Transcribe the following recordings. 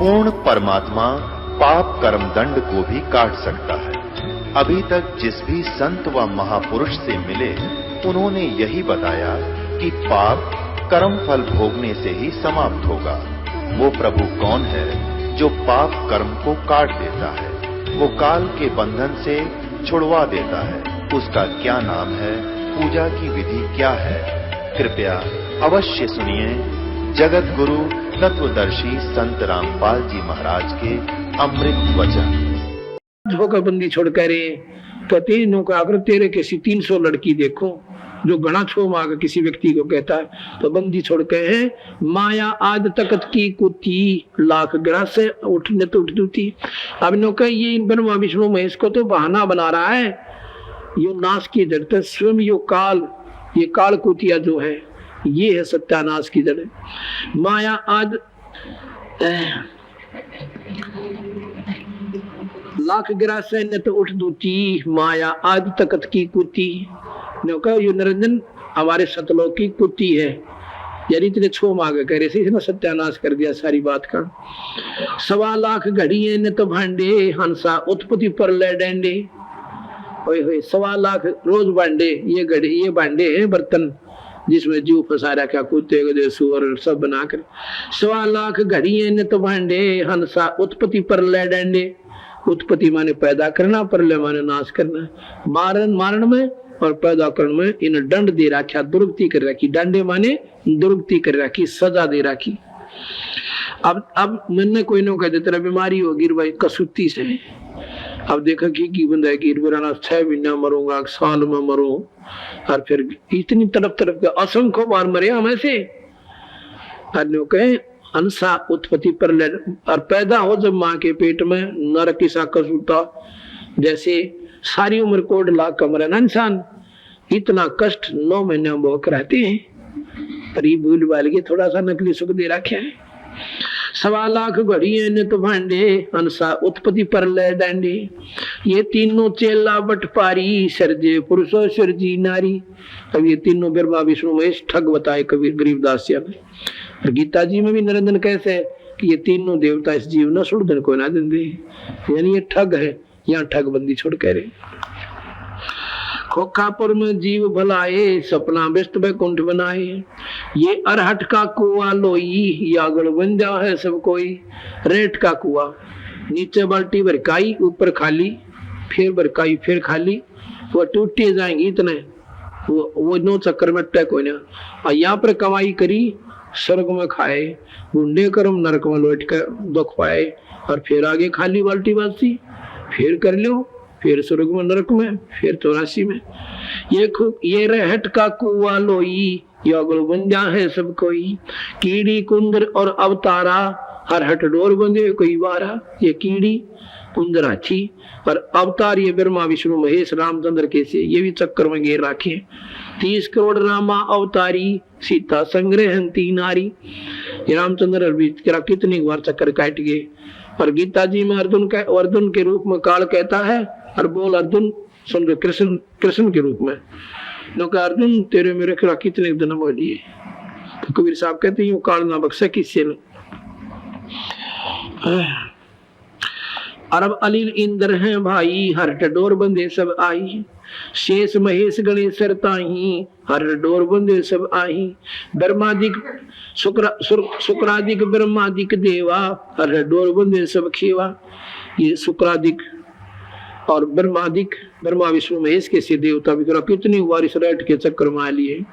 पूर्ण परमात्मा पाप कर्म दंड को भी काट सकता है। अभी तक जिस भी संत व महापुरुष से मिले उन्होंने यही बताया कि पाप कर्म फल भोगने से ही समाप्त होगा। वो प्रभु कौन है जो पाप कर्म को काट देता है, वो काल के बंधन से छुड़वा देता है। उसका क्या नाम है, पूजा की विधि क्या है? कृपया अवश्य सुनिए जगत गुरु तत्वदर्शी संत रामपाल जी महाराज के अमृत वचन। होकर बंदी छोड़ करे तो तीनों का अगर तेरे किसी 300 लड़की देखो जो घना छो मांग किसी व्यक्ति को कहता है तो बंदी छोड़ के है माया आद तकत की कुती लाख ग्रह से उठने तो उठ दूती। अब नो कह ये ब्रह्मा विष्णु महेश को तो बहाना बना रहा है, यो नाश की जड़ स्वयं यो काल, ये काल कुतिया जो है ये है सत्यानाश की जड़। माया आद लाख गिरा से न तो उठ दूती माया आदि तकत की कुती। यो निरंजन हमारे सतलोक की कुती है, यानी इतने छो मांग करे से इसने सत्यानाश कर दिया सारी बात का। 1.25 लाख घड़िए न तो भांडे हंसा उत्पत्ति पर ले डेंडे। ओए होए 1.25 लाख रोज भांडे, ये घड़ी ये भांडे हैं बर्तन जिसमें जीव फंसा रखा कुत्ते गधे सुअर सब बनाकर। 1.25 लाख घड़िए न तो भांडे हंसा उत्पत्ति पर ले डेंडे। उत्पत्ति माने पैदा करना, परलय माने नाश करना। मारण में और पैदा करने में इन दंड दे रखा, दुर्गति कर रखी। दंडे माने दुर्गति कर रखी, सजा दे रखी। अब मैंने कोई न कहते तेरा बीमारी होगी भाई कसुत्ती से। अब देखा कि बंदा गिर बराना 6 महीना मरूंगा, साल में मरूं, और फिर इतनी तरफ के असंख्य बार मरे हमें से। कहे अंसा उत्पत्ति पर और पैदा हो जब माँ के पेट में नरक की सा कसूता, जैसे सारी उम्र कोड लाख कमरा ना इंसान, इतना कष्ट 9 महीने में भोग रहते हैं। पर ये भूल भाल के थोड़ा सा नकली सुख दे रखा है। 1.25 लाख घड़िए ने तो भांडे अंसा उत्पत्ति पर ले डांडे। ये तीनों चेला बटपारी सर्जे पुरुषो सर्जी नारी। अब ये तीनों ब्रह्मा विष्णु महेश ठग बताए कबीर गरीबदास ने। गीता जी में भी निरंजन कैसे है कि ये तीनों देवता इस जीव न सुरधन को ना देंगे, यानी ये ठग है। यहाँ ठग बंदी छोड़ कह रहे खोखापुर में जीव भलाए सपना व्यस्त बैकुंठ बनाए। ये अरहट का कुआ लोई यागड़ बन जा है सब कोई। रेट का कुआ नीचे बाल्टी भरकाई ऊपर खाली, फिर भरकाई फिर खाली, वो टूटे जाएंगे इतने, वो नो चक्कर में टैक होने। और यहाँ पर कमाई करी स्वर्ग में खाए, गुंडे कर्म नरक में लौट कर दुख पाए, और फिर आगे खाली बाल्टी बासी, फिर कर लो, फिर स्वर्ग में नरक में, फिर 84 में। ये रहट का कुआ लोई योगल बन जा है सब कोई। कीड़ी कुंदर और अवतारा हर हट डोर बंधे कोई बारा। ये कीड़ी कुंदर हाथी और अवतार ये ब्रह्मा विष्णु महेश रामचंद्र के से ये भी चक्कर में घेर रखे। 30 करोड़ रामा अवतारी सीता संग्रह नारी। ये रामचंद्र कितनी बार चक्कर काट गए। और गीता जी में अर्जुन के रूप में काल कहता है, और बोल अर्जुन सुन रहे कृष्ण के रूप में। अर्जुन तेरे मेरे खिलाफ कितने जन्म हो लिए। तो कबीर साहब कहते हैं काल ना बख्शा किससे न। अरब अनिल इंद्र हैं भाई हर डोर बंदे सब आई। शेष महेश गणेश ताही हर डोर बंदे सब आई। ब्रह्मादिक शुक्रादिक ब्रह्मादिक देवा हर डोर बंदे सब खेवा। ये शुक्रादिक और ब्रह्मादिक ब्रह्मा विष्णु महेश के से देवता भी कितनी वारिस रेट के चक्कर में आ लिए।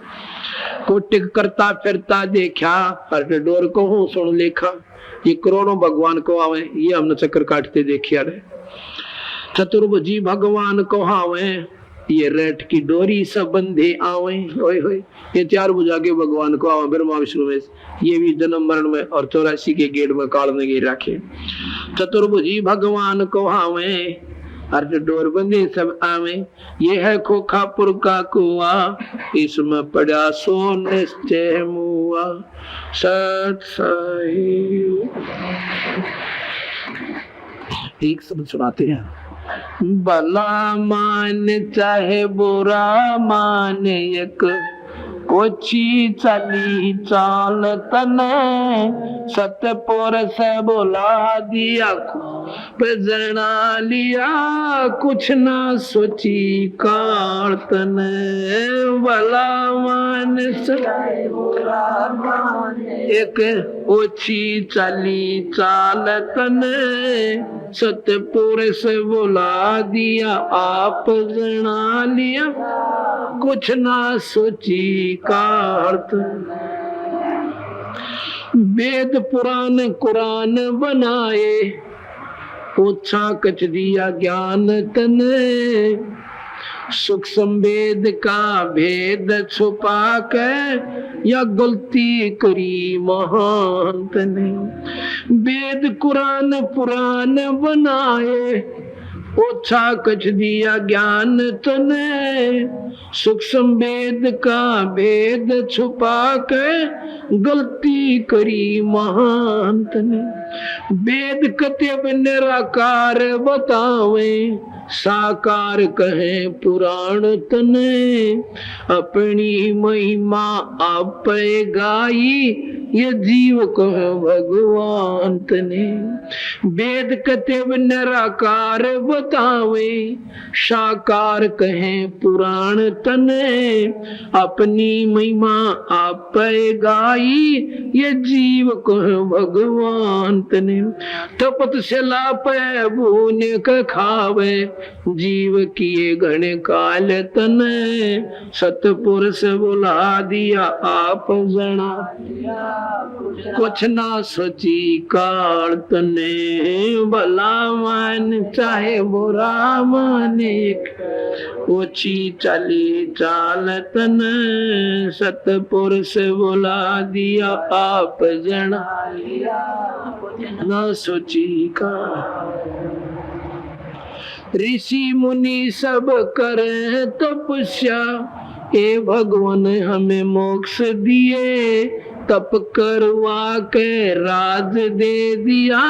कोटिक करता फिरता देखा हर डोर को हूँ सुन लेखा। ये करोड़ों भगवान को आवे, ये हमने चक्कर काटते देखे। अरे चतुर्भुजी भगवान को आवे, ये रेट की डोरी सब बंधे आवे। ओए होए ये 4 भुजा के भगवान को आवे ब्रह्मा विष्णु महेश, ये भी जन्म मरण में और 84 के गेट में काल में घेर रखे। चतुर्भुजी भगवान को आवे हर डोर बंदे सब आवे। ये है खोखापुर का कुआ इसमें पड़ा सो निश्चय मुआ। सत साई एक शब्द सुनाते हैं। भला मान चाहे बुरा मान एक ओछी चली चाल तने सतपुर से बुला दिया जना लिया कुछ ना सोची काल तने भला मान एक ओछी चली चाल तने सतपुर से बुला दिया आप जना लिया कुछ ना सोची कार्त वेद पुराण कुरान बनाए ओछा कच दिया ज्ञान तने सुख संवेद का भेद छुपा के या गलती करी महान तने वेद कुरान पुराण बनाए ओछा कछ दिया ज्ञान तने सुख संवेद का भेद छुपा के गलती करी महान तने वेद कतब निराकार बतावे साकार कहे पुराण तने अपनी महिमा आप गाई ये जीव कहे भगवान तने वेद कतब निराकार बतावे साकार कहे पुराण तने अपनी महिमा आप गाई ये जीव कहे भगवान तने तपत से लापे भूने क खावे जीव किए गण काल तने सतपुर से बुला दिया आप जना कुछ ना सोची काल तने भला मान चाहे बुरा माने ओछी चली चाल तने सतपुर से बुला दिया आप जना ना सोची काल ऋषि मुनि सब करे तपस्या ए भगवान हमें मोक्ष दिए तप करवा के राज दे दिया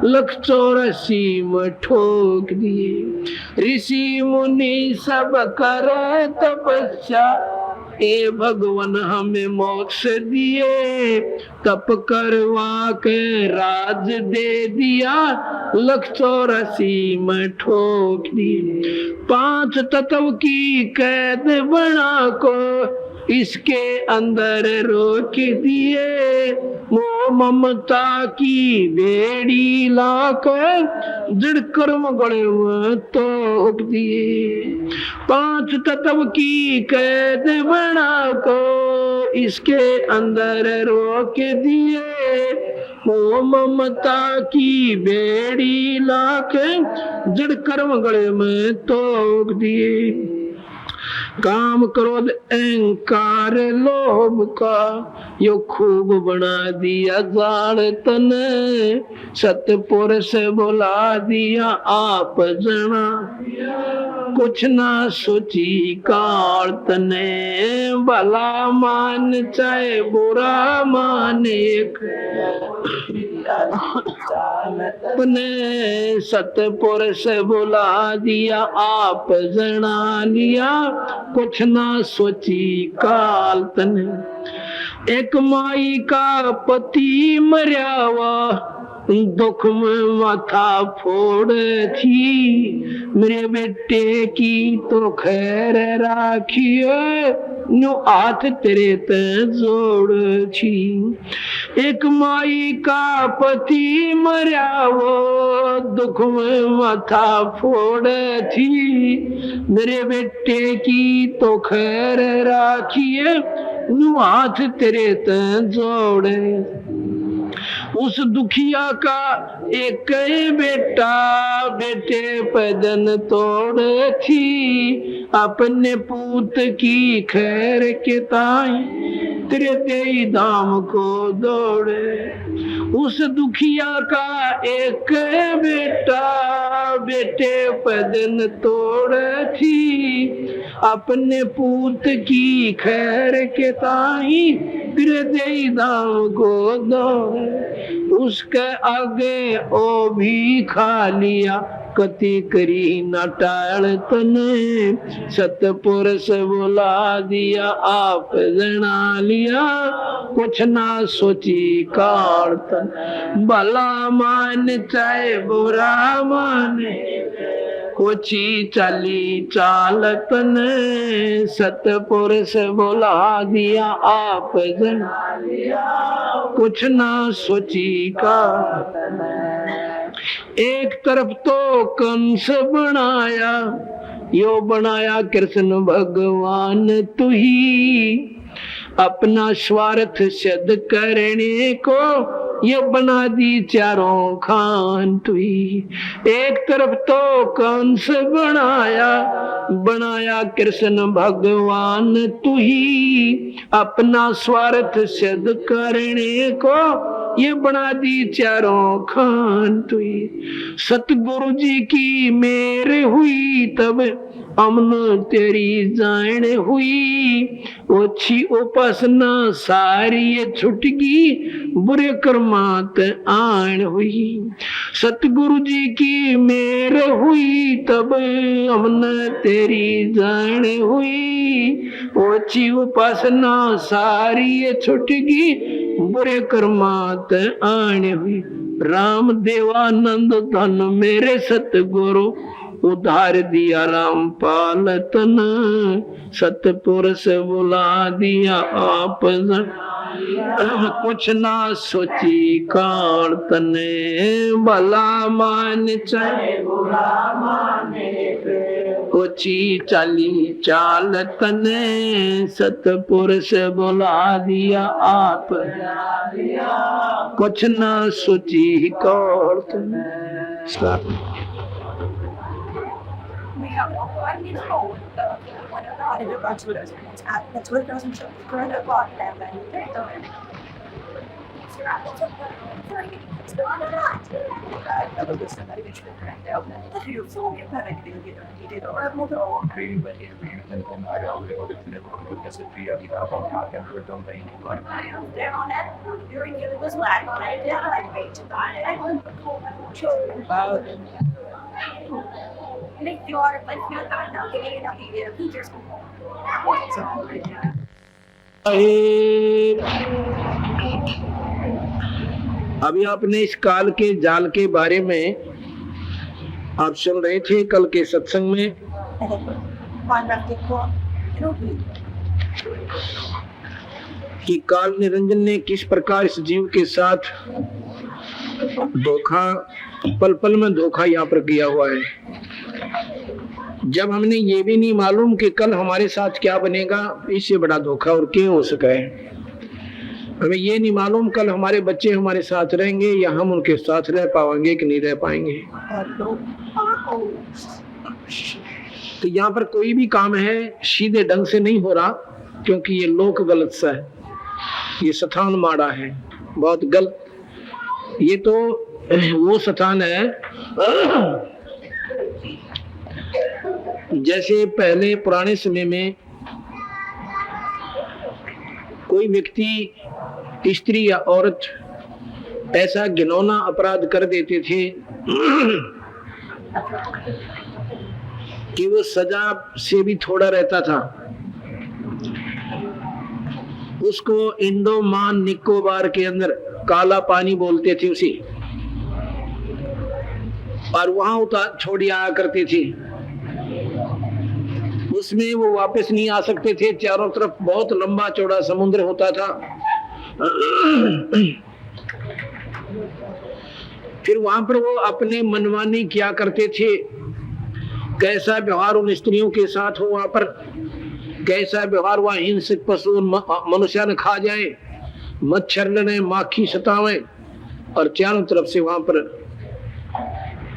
184 में ठोक दिए ऋषि मुनि सब करे तपस्या ए भगवान हमें मोक्ष दिए तप करवा के राज दे दिया 184 में ठोक दिए 5 तत्व की कैद बना को इसके अंदर रोक दिए मोह ममता की बेड़ी लाकर जड़ कर्म गणे में तोड़ दिए 5 तत्व की कैद बना को इसके अंदर रोक दिए मोह ममता की बेड़ी लाकर जड़ कर्म गणे में तोड़ दिए काम क्रोध अहंकार लोभ का यो खूब बना दिया जाल तने सतपुर से बुला दिया आप जना कुछ ना सोची काल तने भला मान चाहे बुरा माने अपने सतपुर से बुला दिया आप जना लिया कुछ ना सोची काल तने एक माई का पति मर्यावा दुख में माथा फोड़ थी मेरे बेटे की तो खैर राखिए न्यू हाथ तेरे ते जोड़ छी एक माई का पति मर्या वो दुख में माथा फोड़ थी मेरे बेटे की तो खैर राखिए न्यू हाथ तेरे ते जोड़े उस दुखिया का एक बेटा बेटे पैदन तोड़ थी अपने पूत की खैर के ताई तेरे तेई दाम को दौड़े उस दुखिया का एक बेटा बेटे पैदन तोड़ थी अपने पूत की खैर के ताई तेरे तेई दाम को दौड़े उसके आगे ओ भी खा लिया कति करी न टाल तने, सतपुरुष बुला दिया आप जना लिया, कुछ ना सोची काल तन। भला मान चाहे बुरा माने, कोची चाली चालत ने, सतपुरुष बुला दिया आप जना लिया, कुछ ना सोची का। एक तरफ तो कंस बनाया, यो बनाया कृष्ण भगवान तू ही, अपना स्वार्थ सिद्ध करने को ये बना दी चारों खान तू ही। एक तरफ तो कंस बनाया कृष्ण भगवान तू ही, अपना स्वार्थ सिद्ध करने को ये बना दी चारों खान तू ही। सतगुरु जी की मेर हुई तब अमन तेरी जान हुई, ओछी उपासना सारी छुटगी, बुरे कर्मात आन हुई। सतगुरु जी की मेर हुई तब अमन तेरी जान हुई, ओछी उपासना सारी छुटगी, बुरे कर्मात आन हुई। राम देवानंद धन मेरे सतगुरु, उधार दिया रामपाल तन, सतपुरुष बुला दिया आप जन। कुछ ना सोची काल तने, भला मान चाहे बुरा माने, कोची चाली चाल तने, सतपुरुष बुला दिया आप, कुछ ना सोची काल तने। I need to know what about it. That's what it doesn't show. Current about that, but they don't. It's not a lot. I don't listen. I didn't correct out. That you so get that I did or I'm not all creating, but and I already because it be up on top and her domain. I am there on that. During it was black on it. Yeah, I wait to buy it. I went to about it. Make your like not now getting enough to features. अभी आपने इस काल के जाल के बारे में आप सुन रहे थे कल के सत्संग में कि काल निरंजन ने किस प्रकार इस जीव के साथ धोखा, पल पल में धोखा यहाँ पर किया हुआ है। जब हमने ये भी नहीं मालूम कि कल हमारे साथ क्या बनेगा, इससे बड़ा धोखा और क्या हो सका है। हमें ये नहीं मालूम कल हमारे बच्चे हमारे साथ रहेंगे या हम उनके साथ रह पाएंगे कि नहीं रह पाएंगे। तो यहाँ पर कोई भी काम है सीधे ढंग से नहीं हो रहा, क्योंकि ये लोक गलत सा है, ये स्थान माड़ा है, बहुत गलत। ये तो वो स्थान है जैसे पहले पुराने समय में कोई व्यक्ति, स्त्री या औरत ऐसा घिनौना अपराध कर देते थे कि वो सजा से भी थोड़ा रहता था। उसको इंडोमान निकोबार के अंदर काला पानी बोलते थे उसी, और वहां उतार छोड़ आया करते थे। उसमें वो वापस नहीं आ सकते थे, चारों तरफ बहुत लंबा चौड़ा समुद्र होता था। फिर वहां पर वो अपने मनमानी किया करते थे, कैसा व्यवहार उन स्त्रियों के साथ हो, वहां पर कैसा व्यवहार, वहां हिंसक पशु मनुष्य न खा जाए, मच्छर लड़े, माखी सतावे, और चारों तरफ से वहां पर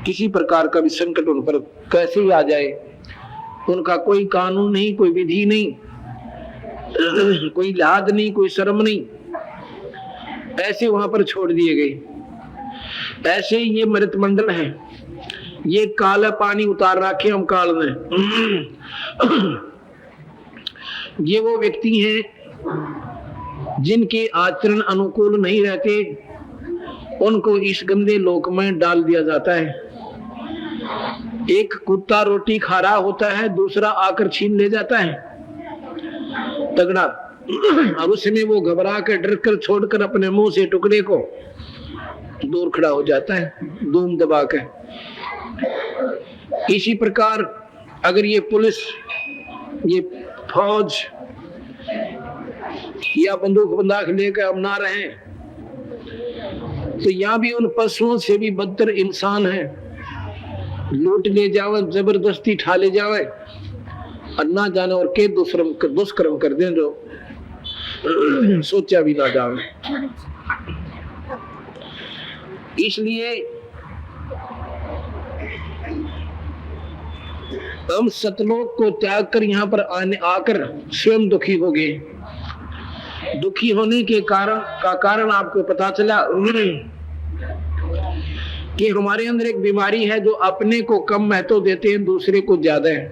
किसी प्रकार का भी संकट उन पर कैसे ही आ जाए। उनका कोई कानून नहीं, कोई विधि नहीं, कोई लिहाज नहीं, कोई शर्म नहीं, ऐसे वहां पर छोड़ दिए गए। ऐसे ही ये मृत मंडल है, ये काला पानी उतार रखे हम काल में। ये वो व्यक्ति हैं जिनके आचरण अनुकूल नहीं रहते, उनको इस गंदे लोक में डाल दिया जाता है। एक कुत्ता रोटी खा रहा होता है, दूसरा आकर छीन ले जाता है तगड़ा, और उसमें वो घबरा कर डर कर छोड़कर अपने मुंह से टुकड़े को दूर खड़ा हो जाता है धूम दबा कर। इसी प्रकार अगर ये पुलिस, ये फौज या बंदूक बंदाक लेकर अब ना रहे तो यहाँ भी उन पशुओं से भी बदतर इंसान है, लूट ले जावे, जबरदस्ती ठा ले जावे और ना जाने और के दुष्कर्म कर दें जो सोचा भी ना जावे। इसलिए हम सतलोक को त्याग कर यहाँ पर आकर स्वयं दुखी हो गए। दुखी होने के कारण आपको पता चला कि हमारे अंदर एक बीमारी है जो अपने को कम महत्व देते हैं, दूसरे को ज्यादा है।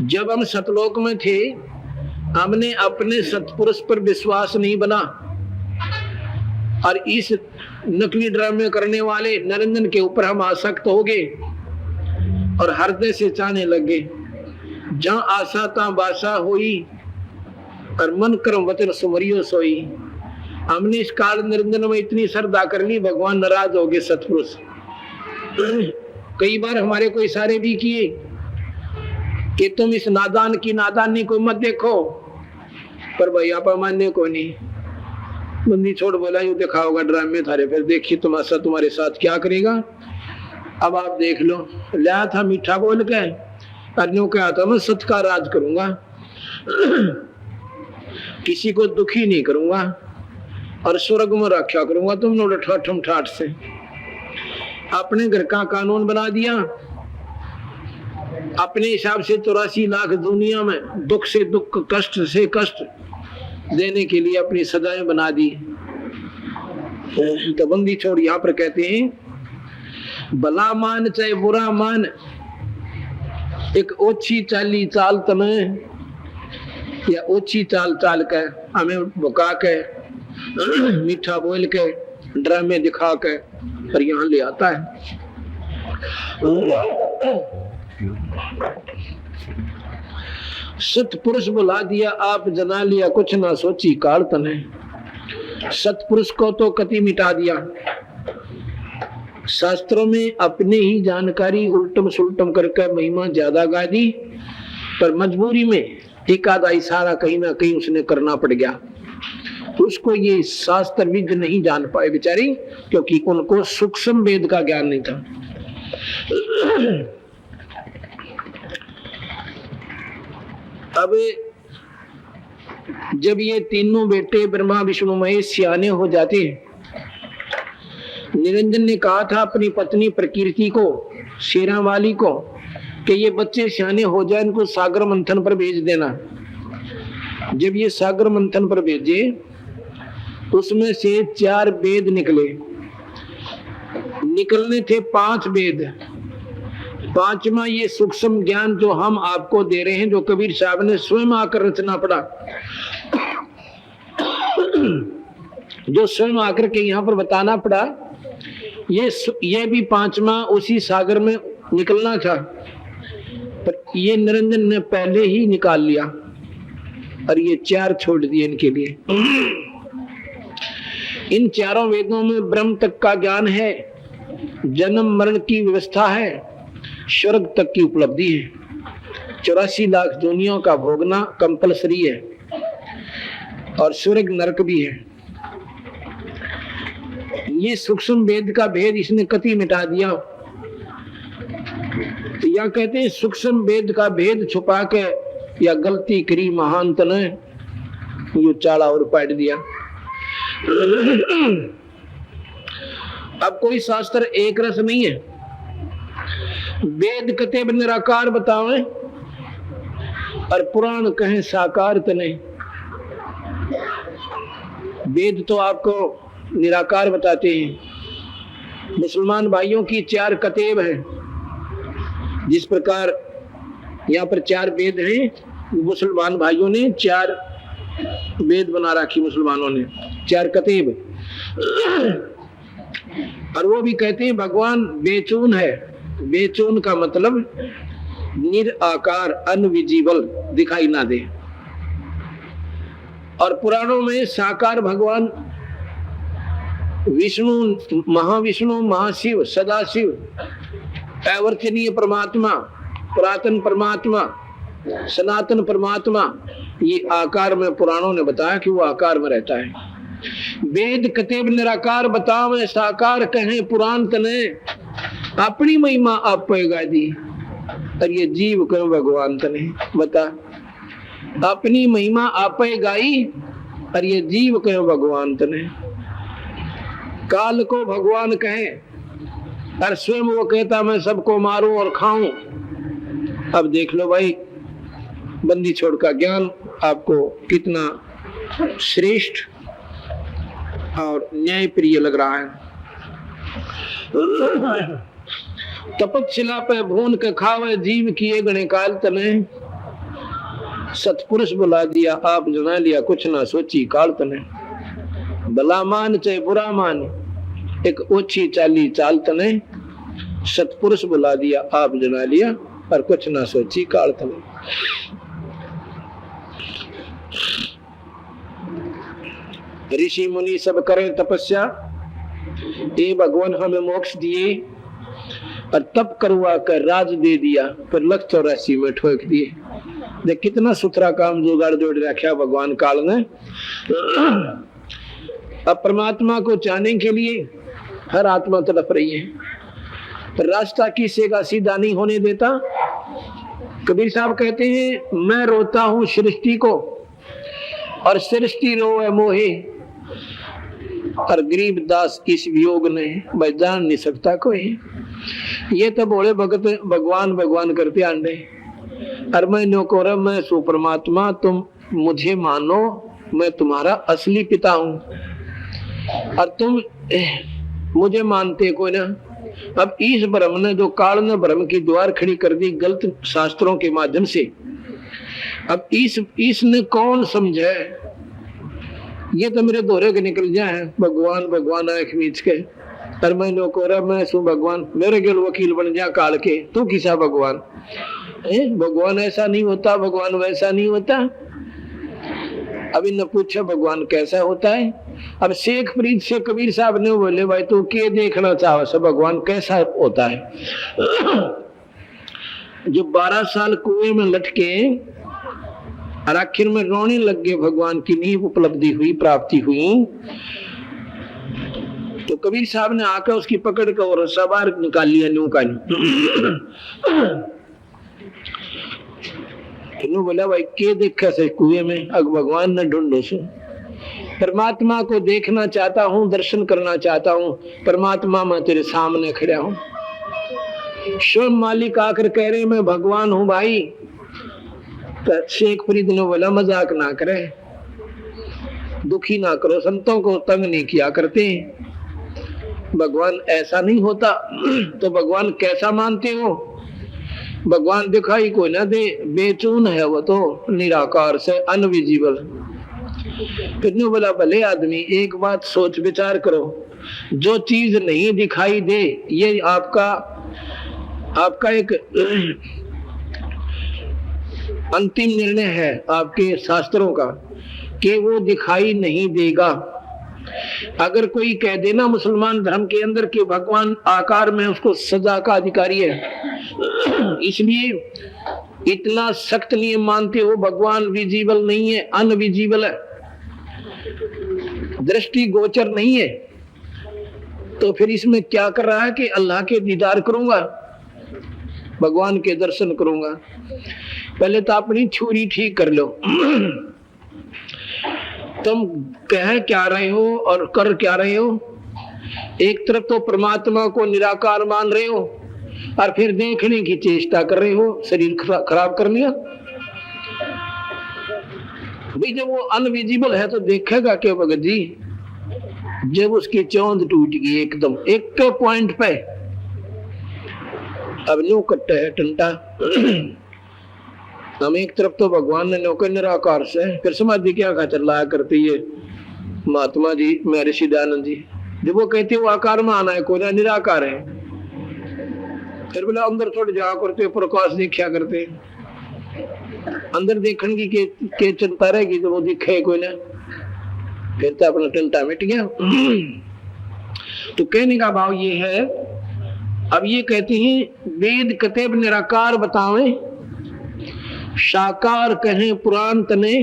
जब हम सतलोक में थे हमने अपने सतपुरुष पर विश्वास नहीं बना और इस नकली ड्रामे करने वाले निरंजन के ऊपर हम आसक्त हो गए और हृदय से चाहने लगे। जहां आशा ता बासा हुई और मन कर्म वचन सुमरियो सोई। हमने इस काल निरंजन में इतनी श्रद्धा कर ली, भगवान नाराज हो गए सतपुरुष। कई बार हमारे को इशारे भी किए कि तुम इस नादान की नादानी को मत देखो, पर भाई आप मानने को नहीं। बंदी छोड़ बोला यू देखा होगा ड्रामे थारे, फिर देखिए तुम्हारा तुम्हारे साथ क्या करेगा, अब आप देख लो। लिया था मीठा बोल के अर्जों क्या था, मैं सत्य का राज करूंगा, किसी को दुखी नहीं करूंगा और स्वर्ग में रक्षा करूंगा। तुमने ठम ठाठ से अपने घर का कानून बना दिया, अपने हिसाब से 84 लाख दुनिया में दुख से दुख, कष्ट से कष्ट देने के लिए अपनी सजाएं बना दी। तो बंदी छोड़ यहाँ पर कहते हैं भला मान चाहे बुरा मान, एक ओछी चाली चाल तने या ओछी चाल चाल के हमें बुका के मीठा बोल के ड्रामे दिखा के पर यहाँ ले आता है। सतपुरुष बुला दिया आप जना लिया, कुछ ना सोची काल तने। सतपुरुष को तो कति मिटा दिया। शास्त्रों में अपने ही जानकारी उल्टम सुल्टम करके महिमा ज्यादा गा दी, पर मजबूरी में एक आधा इशारा कहीं ना कहीं उसने करना पड़ गया। तो उसको ये शास्त्र विद नहीं जान पाए बेचारी, क्योंकि उनको सूक्ष्म वेद का ज्ञान नहीं था। अब जब ये तीनों बेटे ब्रह्मा विष्णु महेश सियाने हो जाते हैं, निरंजन ने कहा था अपनी पत्नी प्रकृति को, शेरा वाली को, कि ये बच्चे सियाने हो जाए इनको सागर मंथन पर भेज देना। जब ये सागर मंथन पर भेजे उसमें से 4 वेद निकलने थे 5 वेद। 5वां ये सूक्ष्म ज्ञान जो हम आपको दे रहे हैं, जो कबीर साहब ने स्वयं आकर रचना पड़ा, जो स्वयं आकर के यहाँ पर बताना पड़ा, ये भी 5वां उसी सागर में निकलना था, पर ये निरंजन ने पहले ही निकाल लिया और ये 4 छोड़ दिए इनके लिए। इन 4 वेदों में ब्रह्म तक का ज्ञान है, जन्म मरण की व्यवस्था है, स्वर्ग तक की उपलब्धि है, 84 लाख दुनिया का भोगना कंपलसरी है और स्वर्ग नरक भी है। ये सूक्ष्म वेद का भेद इसने कति मिटा दिया। तो या कहते हैं सूक्ष्म वेद का भेद छुपा के या गलती करी महानत ने यो चाड़ा और पाट दिया। अब कोई शास्त्र एक रस नहीं है। वेद कते निराकार बतावे और पुराण कहें साकार तने। वेद तो आपको निराकार बताते हैं। मुसलमान भाइयों की 4 कतेब हैं, जिस प्रकार यहाँ पर 4 वेद हैं, मुसलमान भाइयों ने 4 वेद बना रखी, मुसलमानों ने 4 कतेब। और वो भी कहते हैं भगवान बेचून है, बेचैन का मतलब निराकार, अनविजिबल, दिखाई ना दे। और पुराणों में साकार भगवान विष्णु, महाविष्णु, महाशिव, सदाशिव, अवर्चनीय परमात्मा, पुरातन परमात्मा, सनातन परमात्मा, ये आकार में पुराणों ने बताया कि वो आकार में रहता है। वेद कतेब निराकार बतावे, साकार कहें पुराण तने, अपनी महिमा आप पेगा दी। और ये जीव कहें भगवान तने, बता अपनी महिमा आप गाई, और ये जीव कहें भगवान तने। काल को भगवान कहे और स्वयं वो कहता मैं सबको मारूं और खाऊं। अब देख लो भाई, बंदी छोड़ का ज्ञान आपको कितना श्रेष्ठ और न्याय प्रिय लग रहा है। तपशिला पे भून के खावे, जीव किए गणे काल तने। सतपुरुष बुला दिया, आप जना लिया, कुछ ना सोची काल तने। भला मान चाहे बुरा मान, एक ओछी चाली चाल तने। सतपुरुष बुला दिया, आप जना लिया, पर कुछ ना सोची काल तने। ऋषि मुनि सब करें तपस्या, ये भगवान हमें मोक्ष दिए, और तप करवा कर राज दे दिया, फिर 184 में ठोक दिए। देख कितना सुथरा काम जुगाड़ जोड़ रखा भगवान काल ने। अब परमात्मा को चाहने के लिए हर आत्मा तड़प रही है, रास्ता किसी का सीधा नहीं होने देता। कबीर साहब कहते हैं मैं रोता हूँ सृष्टि को, और सृष्टि रोए मोहे, और गरीब दास इस वियोग ने भाई जान नहीं सकता कोई। ये तो बोले भगत भगवान भगवान करते आंडे, और मैं नौकर, मैं सु परमात्मा, तुम मुझे मानो, मैं तुम्हारा असली पिता हूँ, और तुम मुझे मानते कोई ना। अब इस भ्रम ने, जो काल ने भ्रम की द्वार खड़ी कर दी गलत शास्त्रों के माध्यम से, अब इसने कौन समझे। ये तो मेरे दोहरे के निकल जाए भगवान भगवान आंख मीच के, और मैं नौकर, मैं सु भगवान, मेरे गेल वकील बन जा काल के, तू किसा भगवान। भगवान ऐसा नहीं होता, भगवान वैसा नहीं होता। अभी न पूछा भगवान कैसा होता है। अब शेख फरीद से कबीर साहब ने बोले भाई तू क्या देखना चाहो सब, भगवान कैसा होता है। जो 12 साल कुएं में लटके और आखिर में रोने लग गए, भगवान की नींव उपलब्धि हुई, प्राप्ति हुई, तो कबीर साहब ने आकर उसकी पकड़ कर और सवार निकाल लिया न्यू का। बोला भाई के देखा से कुएं में, अग भगवान ने ढूंढो सु। परमात्मा को देखना चाहता हूँ, दर्शन करना चाहता हूँ, परमात्मा मैं तेरे सामने खड़ा हूँ। स्वयं मालिक आकर कह रहे मैं भगवान हूँ भाई। तो शेख फरीद ने बोला मजाक ना करे, दुखी ना करो, संतों को तंग नहीं किया करते, भगवान ऐसा नहीं होता। तो भगवान कैसा मानते हो। भगवान दिखाई कोई ना दे, बेचैन है वो तो, निराकार से, अनविजिबल। फिर बोला भले आदमी एक बात सोच विचार करो, जो चीज नहीं दिखाई दे, ये आपका एक अंतिम निर्णय है आपके शास्त्रों का कि वो दिखाई नहीं देगा। अगर कोई कह देना मुसलमान धर्म के अंदर कि भगवान आकार में, उसको सजा का अधिकारी है। इसलिए इतना सख्त नियम मानते हो, भगवान विजिबल नहीं है, अनविजिबल है, दृष्टि गोचर नहीं है, तो फिर इसमें क्या कर रहा है कि अल्लाह के दीदार करूंगा, भगवान के दर्शन करूंगा। पहले तो अपनी छुरी ठीक कर लो। तुम कह क्या रहे हो और कर क्या रहे हो। एक तरफ तो परमात्मा को निराकार मान रहे हो और फिर देखने की चेष्टा कर रहे हो, शरीर खराब कर लिया भाई। जब वो अनविजिबल है तो देखेगा क्या भगत जी। जब उसकी चौंध टूट गई एकदम एक पॉइंट पे, अब न्यू कट्टा है टंटा। हम एक तरफ तो भगवान ने नौकर निराकार से, फिर समाधि क्या खातर लाया करती है महात्मा जी, महर्षि दयानंद जी। जब वो कहते वो आकार में आना है, कोई ना निराकार है, फिर बोला अंदर थोड़े जा करते प्रकाश देखा करते, अंदर देखने की के चिंता रहेगी जब वो दिखे कोई ना, फिर तो अपना टंटा मिट गया। तो कहने का भाव ये है, अब ये कहते हैं वेद कतेब निराकार बतावे, साकार कहें पुराण तने,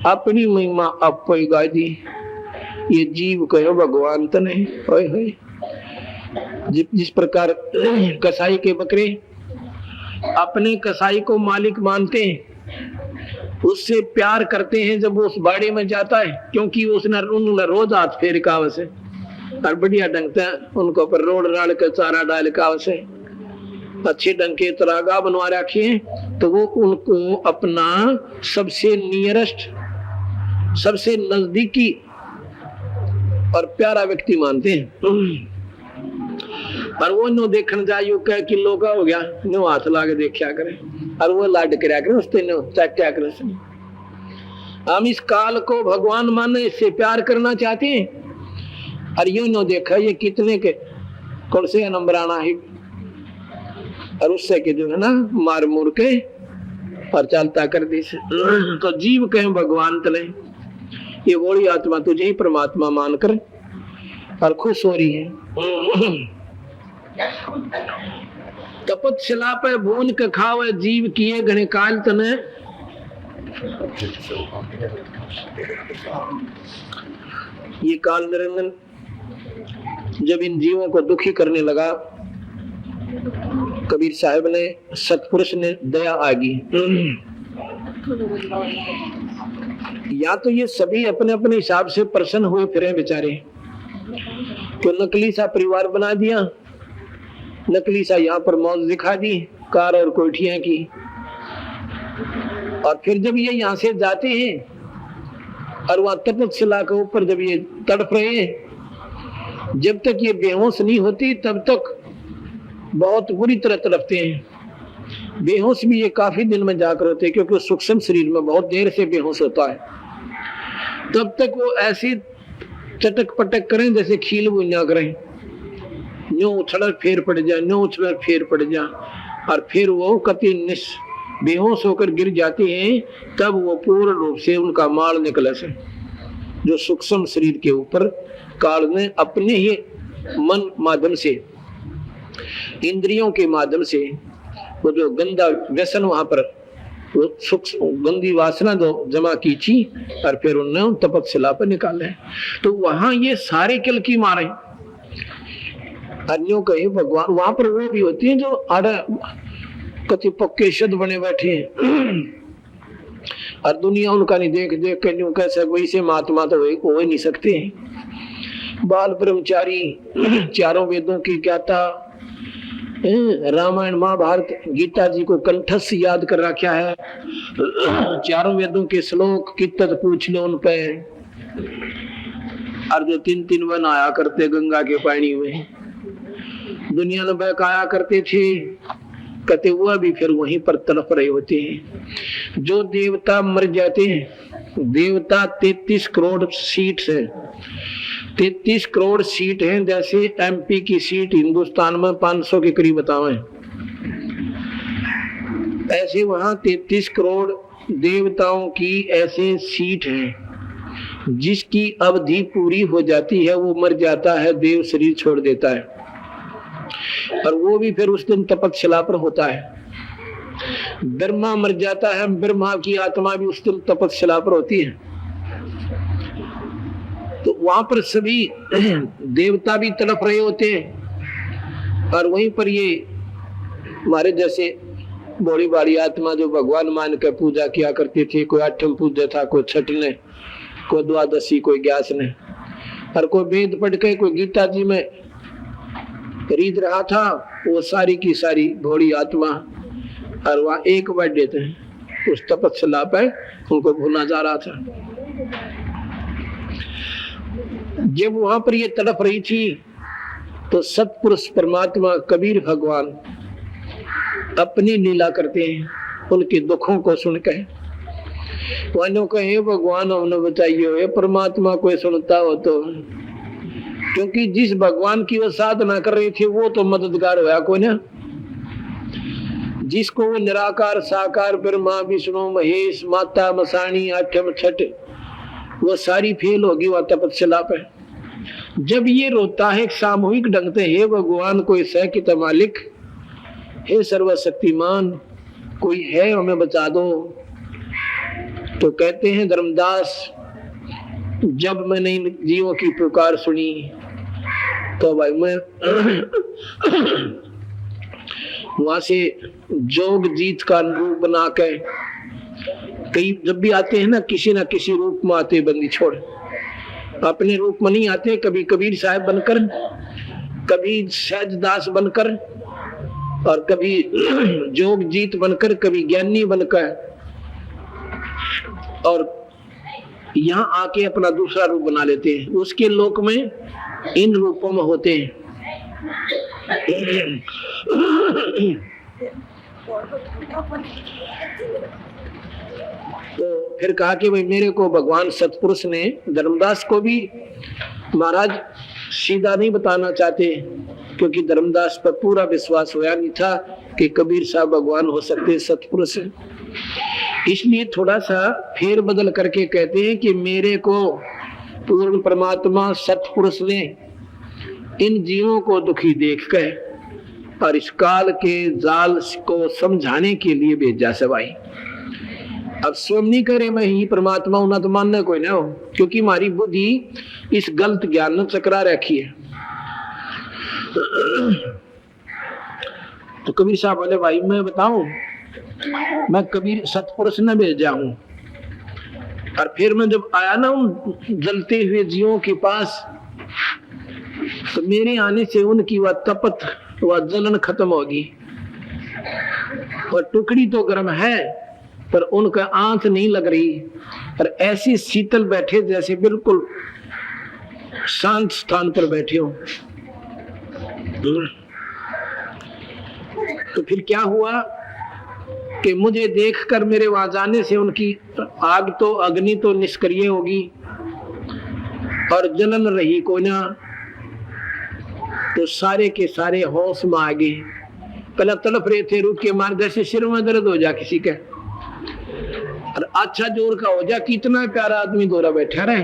अपनी महिमा आपको गाय दी, ये जीव कहो भगवान तने। जिस प्रकार कसाई के बकरे अपने कसाई को मालिक मानते हैं, उससे प्यार करते हैं जब वो उस बाड़े में जाता है, क्योंकि उसने रोज हाथ फेर का वैसे और बढ़िया ढंग से उनको पर रोड राड़ के चारा डाल का वैसे अच्छे ढंग के तरागा बनवा रखे, तो वो उनको अपना सबसे नियरेस्ट, सबसे नजदीकी और प्यारा व्यक्ति मानते हैं। और वो नो देखने जाइयो कह किलो का हो गया, नो हाथ ला के देखा करे और वो लाड कराया करे उससे नो क्या करे। हम इस काल को भगवान माने, इससे प्यार करना चाहते हैं और यूं नो देखा ये कितने के कौन से नंबर आना है, और उससे के जो है ना मार मुर के और चलता कर दी। तो जीव कहें भगवान तले, ये बड़ी आत्मा तुझे ही परमात्मा मानकर और खुश हो रही है। तपस्या पे भून के खावे जीव किए घने काल तने, ये काल निरंजन जब इन जीवों को दुखी करने लगा, कबीर साहब ने सतपुरुष ने दया आगी। या तो ये सभी अपने अपने हिसाब से प्रसन्न हुए फिरे बेचारे, तो नकली सा परिवार बना दिया, नकली सा यहाँ पर मौज दिखा दी कार और कोठियां की, और फिर जब ये यहाँ से जाते हैं और वहां तपस्या के ऊपर जब ये तड़प रहे हैं, जब तक ये बेहोश नहीं होती तब तक बहुत बुरी तरह तड़पते हैं। बेहोश भी ये काफी दिन में जाकर होते हैं, क्योंकि सूक्ष्म शरीर में बहुत देर से बेहोश होता है। तब तक वो ऐसी चटक पटक करें जैसे खील बुनिया करें, न्यो उछल फेर पड़ जा, न्यो उछल फेर पड़ जा, और फिर वो कति बेहोश होकर गिर जाते हैं। तब वो पूर्ण रूप से उनका माल निकले से, जो सूक्ष्म शरीर के ऊपर काल ने अपने ही मन माध्यम से, इंद्रियों के माध्यम से वो जो गंदा व्यसन वहां पर वो गंदी वासना जो जमा की थी, और फिर उन्होंने तपस्या पर निकाले। तो वहां ये सारे किल की मारे, अन्यों कहे भगवान वहां पर वो भी होती हैं जो आड़ा कति पक्के शब्द बने बैठे हैं, और दुनिया उनका नहीं देख देख के न्यू कैसे वैसे महात्मा तो हो ही नहीं सकते। बाल ब्रह्मचारी, चारों वेदों की ज्ञाता, रामायण महाभारत गीता जी को कंठस्थ याद कर रखा है, चारों वेदों के श्लोक कितत पूछ लो उन पे, और जो 3-3 वन आया करते गंगा के पानी में, दुनिया में बहकाया करते थे, कहते हुआ भी फिर वहीं पर तड़प रहे होते हैं। जो देवता मर जाते हैं, देवता 33 करोड़ सीट है, 33 करोड़ सीट हैं, जैसे एमपी की सीट हिंदुस्तान में 500 के करीब बतावे, ऐसे वहां 33 करोड़ देवताओं की ऐसे सीट है। जिसकी अवधि पूरी हो जाती है वो मर जाता है, देव शरीर छोड़ देता है, और वो भी फिर उस दिन तपस्या पर होता है। ब्रह्मा मर जाता है, ब्रह्मा की आत्मा भी उस दिन तपस्या पर होती है। तो वहां पर सभी देवता भी तड़प रहे होते हैं, और वहीं पर ये हमारे जैसे बड़ी बड़ी आत्मा जो भगवान मान कर पूजा किया करती थी, कोई आठम पूजा था, कोई छठ ने, कोई द्वादशी, कोई ग्यास ने, और कोई वेद पढ़ के कोई गीता जी में रीत रहा था, वो सारी की सारी भोड़ी आत्मा और वहां एक बैठ देते हैं उस तपस्या पर, उनको भूला जा रहा था। जब वहां पर ये तड़प रही थी तो सतपुरुष परमात्मा कबीर भगवान अपनी लीला करते हैं, उनके दुखों को सुनकर वालों कहे भगवान हमने बताइए, परमात्मा कोई सुनता हो तो, क्योंकि जिस भगवान की वो साधना कर रही थी वो तो मददगार हुआ कोई ना, जिसको वो निराकार साकार ब्रह्मा विष्णु महेश माता मसाणी आठम छठ वो सारी फेल होगी वह तपस्या पे। जब ये रोता है सामूहिक ढंग से, हे भगवान कोई सह की मालिक, हे सर्वशक्तिमान कोई है हमें बचा दो, तो कहते हैं धर्मदास जब मैंने इन जीवों की पुकार सुनी तो भाई मैं वहां से जोग जीत का रूप बना के, कई जब भी आते हैं ना किसी रूप में आते, बंदी छोड़ अपने रूप में नहीं आते, कभी कबीर साहब बनकर, कभी सहजदास बनकर और कभी जोग जीत बनकर, कभी ज्ञानी बनकर, और यहाँ आके अपना दूसरा रूप बना लेते हैं। उसके लोक में इन रूपों में होते हैं। तो फिर कहा कि भाई मेरे को भगवान सतपुरुष ने, धर्मदास को भी महाराज सीधा नहीं बताना चाहते, क्योंकि धर्मदास पर पूरा विश्वास होया नहीं था कि कबीर साहब भगवान हो सकते, सतपुरुष, इसलिए थोड़ा सा फेर बदल करके कहते हैं कि मेरे को पूर्ण परमात्मा सतपुरुष ने इन जीवों को दुखी देख कर और इस काल के जाल को समझाने के लिए भेजा सवाई। अब स्वयं नहीं करे मैं ही परमात्मा हूं ना, तो मानना कोई ना हो, क्योंकि हमारी बुद्धि इस गलत ज्ञान में चकरा रखी है। तो कबीर साहब बोले भाई मैं बताऊं, मैं कबीर सतपुरुष न भेजा हूं, और फिर मैं जब आया ना उन जलते हुए जीवों के पास, तो मेरे आने से उनकी वह तपत वह जलन खत्म होगी। और टुकड़ी तो गर्म है पर उनका आंच नहीं लग रही, और ऐसी शीतल बैठे जैसे बिल्कुल शांत स्थान पर बैठे हो। तो फिर क्या हुआ कि मुझे देखकर मेरे वहां जाने से उनकी आग तो अग्नि तो निष्क्रिय होगी और जलन रही को ना, तो सारे के सारे होश में आ गए। पहले तड़प रहे थे, रुक के मार जैसे सिर में दर्द हो जा किसी के, और अच्छा जोर का हो जा, कितना प्यारा आदमी दोरा बैठा रहे,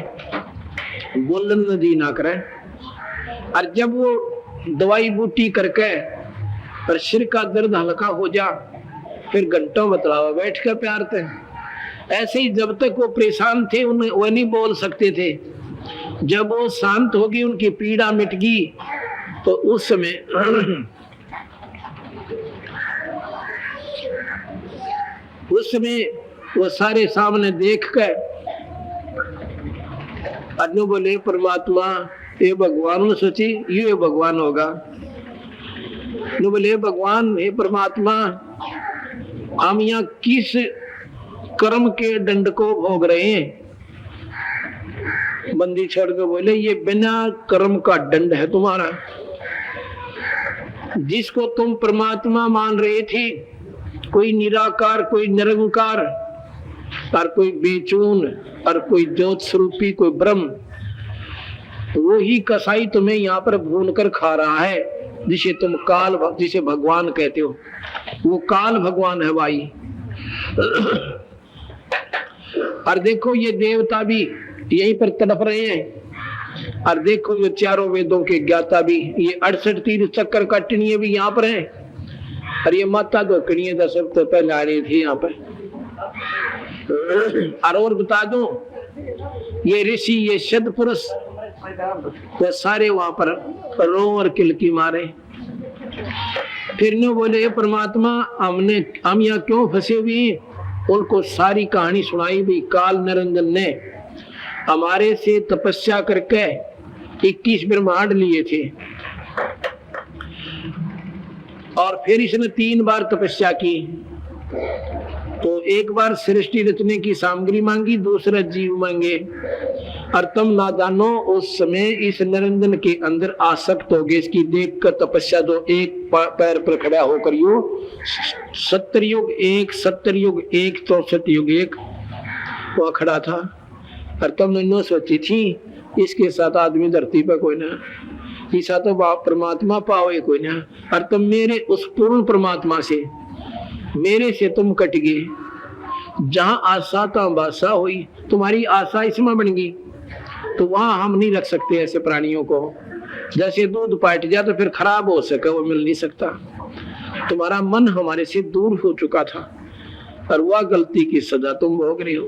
बोलन नदी ना करे। और जब वो दवाई बूटी करके और सिर का दर्द हल्का हो जा, फिर घंटों बतलावा बैठ कर प्यार थे। ऐसे ही जब तक वो परेशान थे वो नहीं बोल सकते थे, जब वो शांत होगी उनकी पीड़ा मिट गई, तो उस समय वो सारे सामने देख कर अनु बोले परमात्मा ये भगवान ने सोची ये भगवान होगा। नु बोले भगवान हे परमात्मा हम यहाँ किस कर्म के दंड को भोग रहे हैं? बंदी छोड़ के बोले ये बिना कर्म का दंड है तुम्हारा। जिसको तुम परमात्मा मान रहे थे, कोई निराकार कोई निरंकार और कोई बेचून और कोई ज्योत स्वरूपी कोई ब्रह्म, वो ही कसाई तुम्हें यहाँ पर भून कर खा रहा है, जिसे तुम काल जिसे भगवान कहते हो, वो काल भगवान है भाई। और देखो ये देवता भी यहीं पर तड़प रहे हैं, और देखो ये चारों वेदों के ज्ञाता भी, ये 68 तीर चक्कर काटनी भी यहाँ पर है, और ये माता धोकनी है सब तो पहले आ रही थी यहाँ पर। और बता दो ये ऋषि ये सद पुरुष वो सारे वहां पर रो और किलकी मारे। फिर ने बोले परमात्मा हम यहाँ क्यों फंसे हुए? उनको सारी कहानी सुनाई भी। काल निरंजन ने हमारे से तपस्या करके 21 ब्रह्मांड लिए थे, और फिर इसने 3 बार तपस्या की। तो एक बार सृष्टि रचने की सामग्री मांगी, दूसरा जीव मांगे, और तुम नादानो उस समय इस निरंजन के अंदर आसक्त हो गए। इसकी देख कर तपस्या तो एक पैर पर खड़ा होकर यो 70 युग एक 64 युग एक वो खड़ा था, और तुमने नो सोची थी इसके साथ आदमी धरती पर कोई ना, ऐसा तो परमात्मा पावे कोई ना। और तुम मेरे उस पूर्ण परमात्मा से मेरे से तुम कट गए, जहां आशा ता बासा हुई, तुम्हारी आशा इसमें बन गई, तो वहां हम नहीं रख सकते ऐसे प्राणियों को। जैसे दूध पाट जाए तो फिर खराब हो सके, वो मिल नहीं सकता। तुम्हारा मन हमारे से दूर हो चुका था और वह गलती की सजा तुम भोग रहे हो।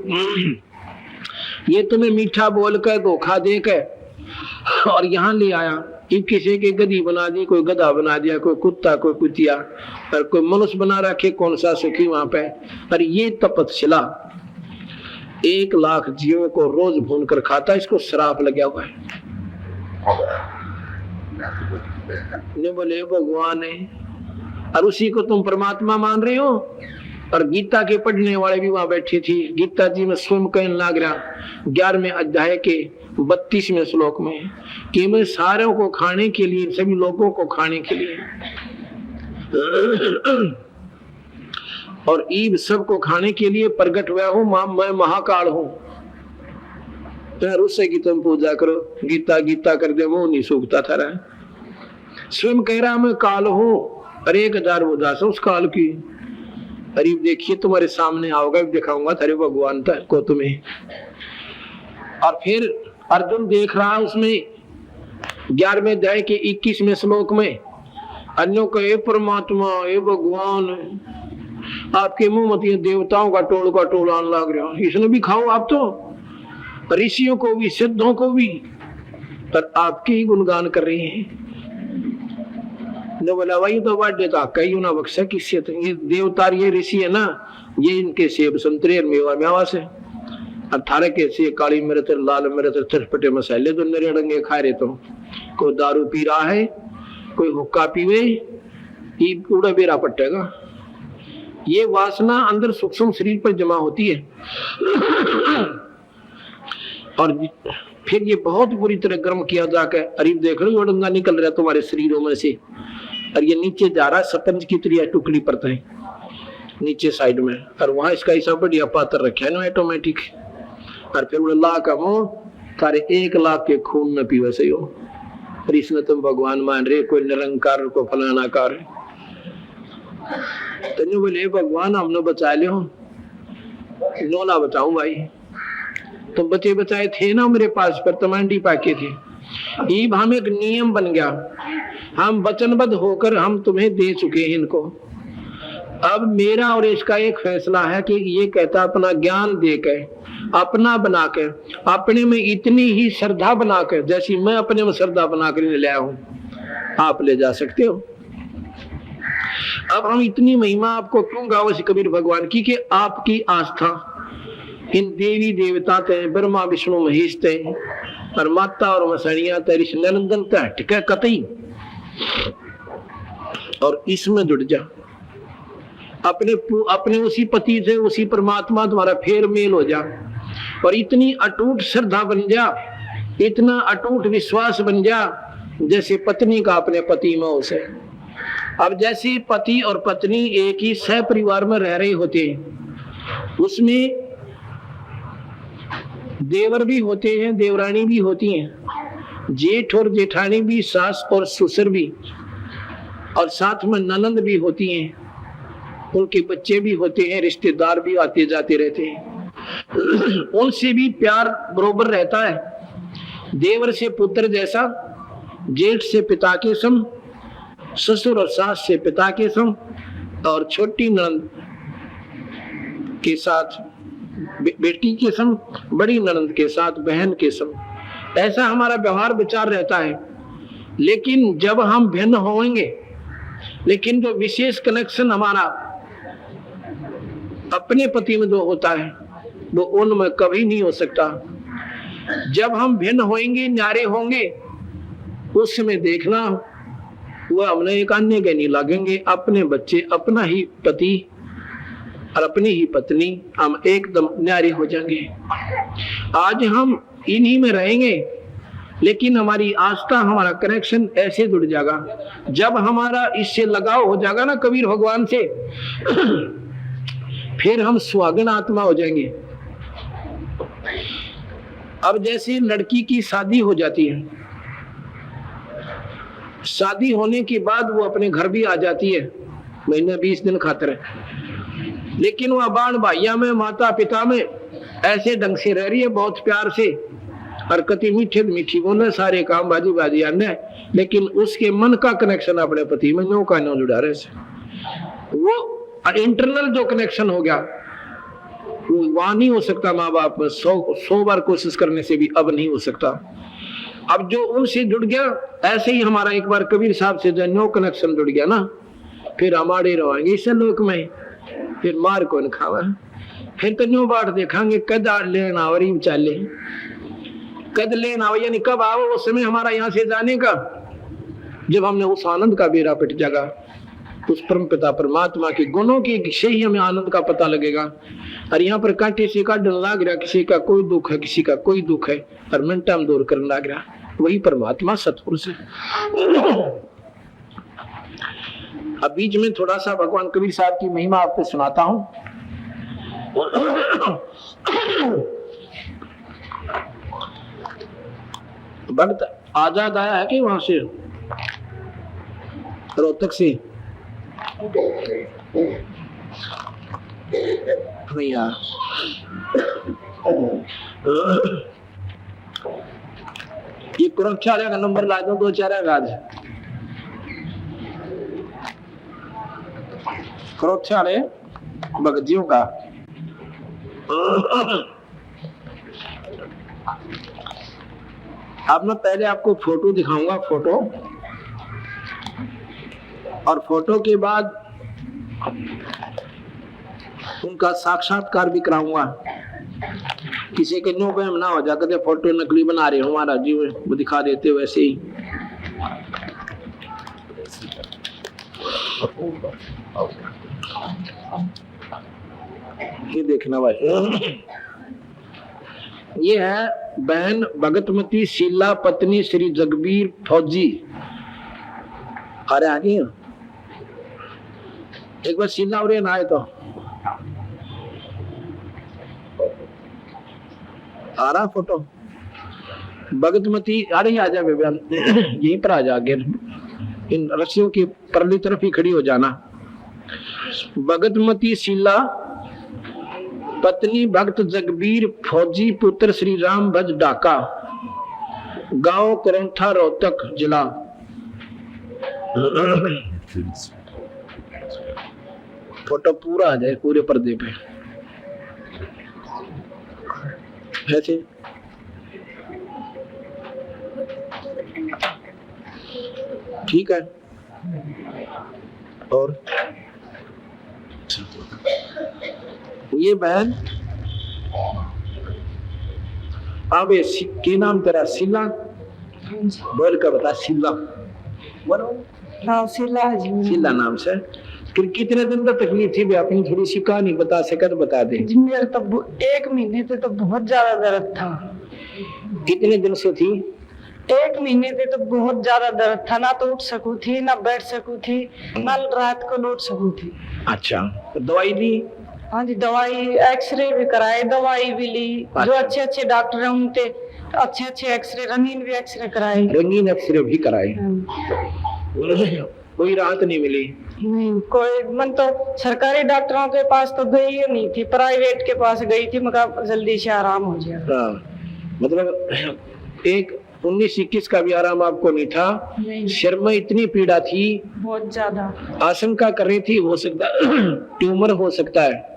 ये तुम्हें मीठा बोलकर धोखा देकर और यहाँ ले आया, कि किसी की गधी बना दी, कोई गधा बना दिया, कोई कुत्ता, कोई कुतिया, और कोई मनुष्य बना रखे, कौन सा सुखी वहां पे। और ये तपस्या 1 लाख जीवों को रोज भून कर खाता, इसको श्राप लगा हुआ है। ने बोले भगवान है, और उसी को तुम परमात्मा मान रहे हो। और गीता के पढ़ने वाले भी वहां बैठे थे। गीता जी में स्वयं कहने लग रहा 11वें अध्याय के 32वें श्लोक में कि मैं सारों को खाने के लिए, सभी लोगों को खाने के लिए और ईब सबको खाने के लिए प्रकट हुआ हूं, मैं महाकाल हूं। तो उससे की तुम पूजा करो, गीता गीता कर दे, वो नहीं सूखता था रहा। स्वयं कह रहा मैं काल हूं, और 1000 उदास उस काल की। अरे देखिए तुम्हारे सामने आओगे, दिखाऊंगा तेरे भगवान को तुम्हें। और फिर अर्जुन देख रहा उसमें 11वें अध्याय के 21वें श्लोक में अन्यों को, हे परमात्मा, हे भगवान, आपके मुंह मत ये देवताओं का टोल आने लग रहा, इसने भी खाओ आप तो, ऋषियों को भी, सिद्धों को भी, पर आपके ही गुणगान कर रहे हैं। ने बोला वही तो बात देता कई ना बख्शा किससे, तो ये देवता ये ऋषि है ना, ये इनके सेब संतरे मेवा मेवा से 18 के से काली मिर्च लाल मिर्च चटपटे मसाले तो निरंगे खा रहे। तो कोई दारू पी रहा है, कोई हुक्का पीवे, ये पूरा बेरा पटेगा। ये वासना अंदर सूक्ष्म शरीर पर जमा होती है और फिर ये बहुत बुरी तरह गर्म किया जाकर, अरे देख लो डंगा निकल रहा है तुम्हारे शरीरों में से, और ये नीचे जा रहा है सतंज की त्रिया टुकड़ी पड़ता है नीचे साइड में, और वहां इसका ऐसा बढ़िया पात्र रखा है ना ऑटोमेटिक। और फिर ला का मुंह तारे 1 लाख के खून में पीवे से हो, और इसमें तुम भगवान मान रहे, कोई निरंकार को फलानाकार है। तो बोले भगवान हमने बचा लियो, नोला बचाऊं भाई, तुम बचे बचाए थे ना मेरे पास, पर तमांडी पाके थे। ये हम एक नियम बन गया, हम वचनबद्ध होकर हम तुम्हें दे चुके हैं इनको। अब मेरा और इसका एक फैसला है कि ये कहता अपना ज्ञान देकर, अपना बनाकर, अपने में इतनी ही श्रद्धा बनाकर, जैसी मैं अपने में श्रद्धा बनाकर ले आया हूं, आप ले जा सकते हो। अब हम इतनी महिमा आपको क्यों गाओ कबीर भगवान की, कि आपकी आस्था इन देवी देवता ते, ब्रह्मा विष्णु महेश ते, और माता और मसनिया तेरी निरंजन हटके कतई, और इसमें जुड़ जा, अपने उसी पति से, उसी परमात्मा तुम्हारा फेर मेल हो जा, और इतनी अटूट श्रद्धा बन जा, इतना अटूट विश्वास बन जा जैसे पत्नी का अपने पति में उसे। अब जैसे पति और पत्नी एक ही सह परिवार में रह रहे होते हैं, उसमें देवर भी होते हैं, देवरानी भी होती हैं, जेठ और जेठानी भी, सास और ससुर भी, और साथ में ननंद भी होती हैं, उनके बच्चे भी होते हैं, रिश्तेदार भी आते जाते रहते हैं, उनसे भी प्यार बरोबर रहता है। देवर से पुत्र जैसा, जेठ से पिता के सम, ससुर और सास से पिता के सम, और छोटी ननंद के साथ बेटी के सम, बड़ी ननंद के साथ बहन के सम, ऐसा हमारा व्यवहार विचार रहता है। लेकिन जब हम भिन्न होंगे, लेकिन जो विशेष कनेक्शन हमारा अपने पति में जो होता है वो उनमें कभी नहीं हो सकता। जब हम भिन्न होंगे, न्यारे होंगे, उस समय देखना वह हमने एक अन्य के नहीं लगेंगे, अपने बच्चे, अपना ही पति और अपनी ही पत्नी, हम एकदम न्यारे हो जाएंगे। आज हम इन्हीं में रहेंगे, लेकिन हमारी आस्था, हमारा कनेक्शन ऐसे जुड़ जाएगा, जब हमारा इससे लगाव हो जाएगा ना कबीर भगवान से, फिर हम सुहागन आत्मा हो जाएंगे। अब जैसे लड़की की शादी हो जाती है, शादी होने के बाद वो अपने घर भी आ जाती है, महीना 20 दिन खातिर है, लेकिन वह बाण भाइया में, माता पिता में ऐसे ढंग से रह रही है, बहुत प्यार से, हरकती मीठे मीठी बोले, सारे काम बाजी बाजी आने, लेकिन उसके मन का कनेक्शन अपने पति में नो का नो जुड़ा रहे से। वो इंटरनल जो कनेक्शन हो गया वो वहां नहीं हो सकता। माँ बाप में 100 बार कोशिश करने से भी अब नहीं हो सकता। अब जो उनसे जुड़ गया, ऐसे ही हमारा एक बार कबीर साहब से जो नो कनेक्शन जुड़ गया ना, फिर हमारे रहेंगे इस लोक में, फिर मार कौन खावा, फिर तो न्यू बाट देखांगे कद लेना और चाले, कद लेना हो यानी कब आओ उस समय हमारा यहाँ से जाने का, जब हमने उस आनंद का बेड़ा पिट जागा, उस परम पिता परमात्मा के गुणों की से ही हमें आनंद का पता लगेगा। और यहाँ पर कांटे से काटने लग रहा, किसी का कोई दुख है, किसी का कोई दुख है, और मिनटा में दूर करने लग रहा, वही परमात्मा सतपुरुष है। अब बीच में थोड़ा सा भगवान कबीर साहब की महिमा आपको सुनाता हूँ। भक्त आजाद आया है कि वहां से रोहतक से नहीं यार, ये कुरक्षालय का नंबर ला दो, 2 4 आज कुरक्षालय भगतियों का। अब मैं पहले आपको फोटो दिखाऊंगा, फोटो, और फोटो के बाद उनका साक्षात्कार भी कराऊंगा। किसी के नो बहम ना हो जा, कदे फोटो नकली बना रहे हमारा जीव वो दिखा देते वैसे ही। ये देखना भाई, ये है बहन भगतमती शीला पत्नी श्री जगबीर फौजी। अरे आ गई एक बार शीला और ना आए तो आ रहा फोटो भगतमती। अरे आ जा बेबे, यहीं पर आ जा, आगे इन रस्सियों की परली तरफ ही खड़ी हो जाना। भगतमती शीला पत्नी भक्त जगबीर फौजी पुत्र श्री राम भज डाका, गांव करौंथा रोहतक जिला। फोटो पूरा आ जाए पूरे पर्दे पे ऐसे। ठीक है, और ये बहन अब के नाम तेरा शीला, बोल कर बता। शीला बोलो। हाँ शीला जी, शीला नाम से। फिर कितने दिन तक तकलीफ थी, अपनी थोड़ी सी कहानी बता सके तो बता दे। मेरे तो 1 महीने से तो बहुत ज्यादा दर्द था। कितने दिन से थी? 1 महीने से तो बहुत ज्यादा दर्द था, ना तो उठ सकूं थी, ना बैठ सकूं थी, ना रात को लौट सकूं थी। अच्छा, दवाई ली? हाँ जी, दवाई, एक्सरे भी कराए, दवाई भी ली। अच्छा। जो अच्छे डॉक्टर हैं उनके अच्छे एक्सरे, रंगीन भी एक्सरे कराए। रंगीन एक्सरे भी कराए, कोई राहत नहीं मिली? नहीं कोई। मन तो सरकारी डॉक्टरों के पास तो गई ही नहीं थी, प्राइवेट के पास गई थी, मगर जल्दी से आराम हो जाए। मतलब एक 19-21 का भी आराम आपको नहीं था? नहीं। सिर में इतनी पीड़ा थी, बहुत ज्यादा। आशंका कर रही थी हो सकता ट्यूमर हो सकता है।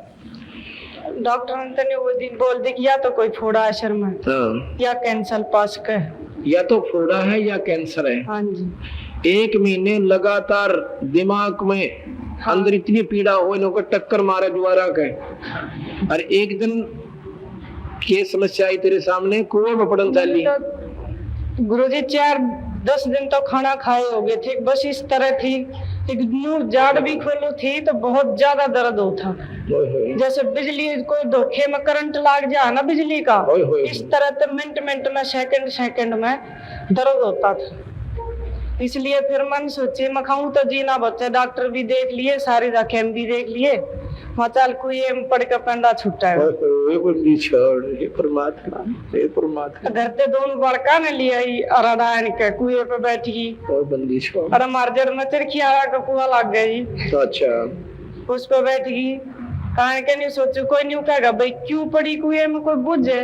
डॉक्टर ने वो दिन बोल दी कि या तो कोई फोड़ा है सिर में, या कैंसर पास का है। या तो फोड़ा है या कैंसर है। हाँ जी। 1 महीने लगातार दिमाग में अंदर इतनी पीड़ा हो, इनको टक्कर मारे दोबारा के, और एक दिन की समस्या आई तेरे सामने, कुएं में पड़न चाली। गुरुजी 4-10 दिन तो खाना खाए हो गए थे, बस इस तरह थी। एक मुंह जाड़ भी खोलो थी तो बहुत ज्यादा दर्द होता, जैसे बिजली कोई धोखे में करंट लाग जाए ना बिजली का, इस तरह तो मिनट में सेकंड में दर्द होता था। इसलिए फिर मन सोचे मैं खाऊं तो जीना बच्चे। डॉक्टर भी देख लिए, सारे रखेम भी देख लिए, चल कोई पड़ के पंडा छुट्टा है। घर ते दोनों बड़का ने लिया अराडायन के कुएं पे बैठी, अरे मार्जर में चिरखी आया का कुआ लग गई। अच्छा, उस पे बैठ गई, कहा के नहीं सोचो, कोई नहीं कहेगा भाई क्यों पड़ी कुएं में, कोई बुझे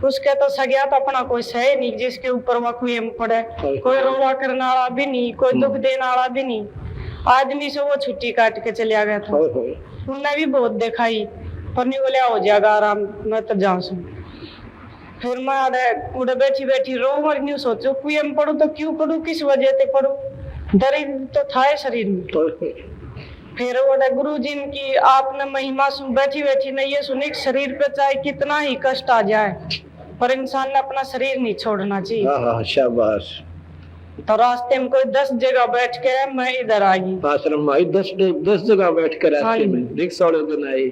उसके तो सगया तो अपना कोई सह नहीं जिसके ऊपर वह कुएं में पड़े, कोई रोवा करने वाला भी नहीं, कोई दुख देने वाला भी नहीं। आदमी से वो छुट्टी काट के चलिया गया था। उनने भी बहुत दिखाई पर नहीं बोले हो जाएगा आराम, मैं तो जाऊं सू। फिर मैं उड़े बैठी बैठी रो मर नहीं सोचो कुएं में पढ़ू तो क्यों पढ़ू, किस वजह से पढ़ू, दर्द तो था शरीर में। फिर वो गुरु जी की आपने महिमा सुन बैठी बैठी ने ये सुनी शरीर पे चाहे कितना ही कष्ट आ जाए पर इंसान ने अपना शरीर नहीं छोड़ना चाहिए। हाँ शाबाश। तो रास्ते में कोई 10 जगह बैठ के मैं इधर आ गई आश्रम में, 10 जगह बैठ कर रास्ते में रिक्शा बनाई।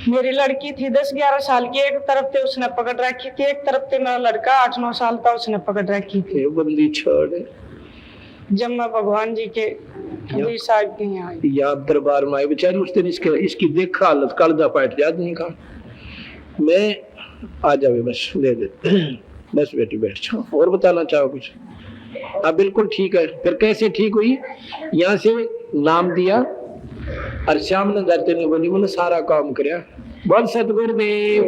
मेरी लड़की थी 10-11 साल की, एक तरफ से उसने पकड़ रखी थी, एक तरफ से मेरा लड़का 8-9 साल था उसने पकड़ रखी थी। बंदी छोड़ जब मैं भगवान जी के साहब के यहाँ आई, याद दरबार में आई बेचारी, उस दिन इसकी देखा हालत कालजा पाट याद नहीं का। मैं आ जावे बस ले दे बस बेटी बैठ जाओ। और बताना चाहो कुछ? हाँ बिल्कुल ठीक है। फिर कैसे ठीक हुई? यहाँ से नाम दिया और श्याम ने जाते ने बोली मैंने सारा काम कराया। बोल सतगुरुदेव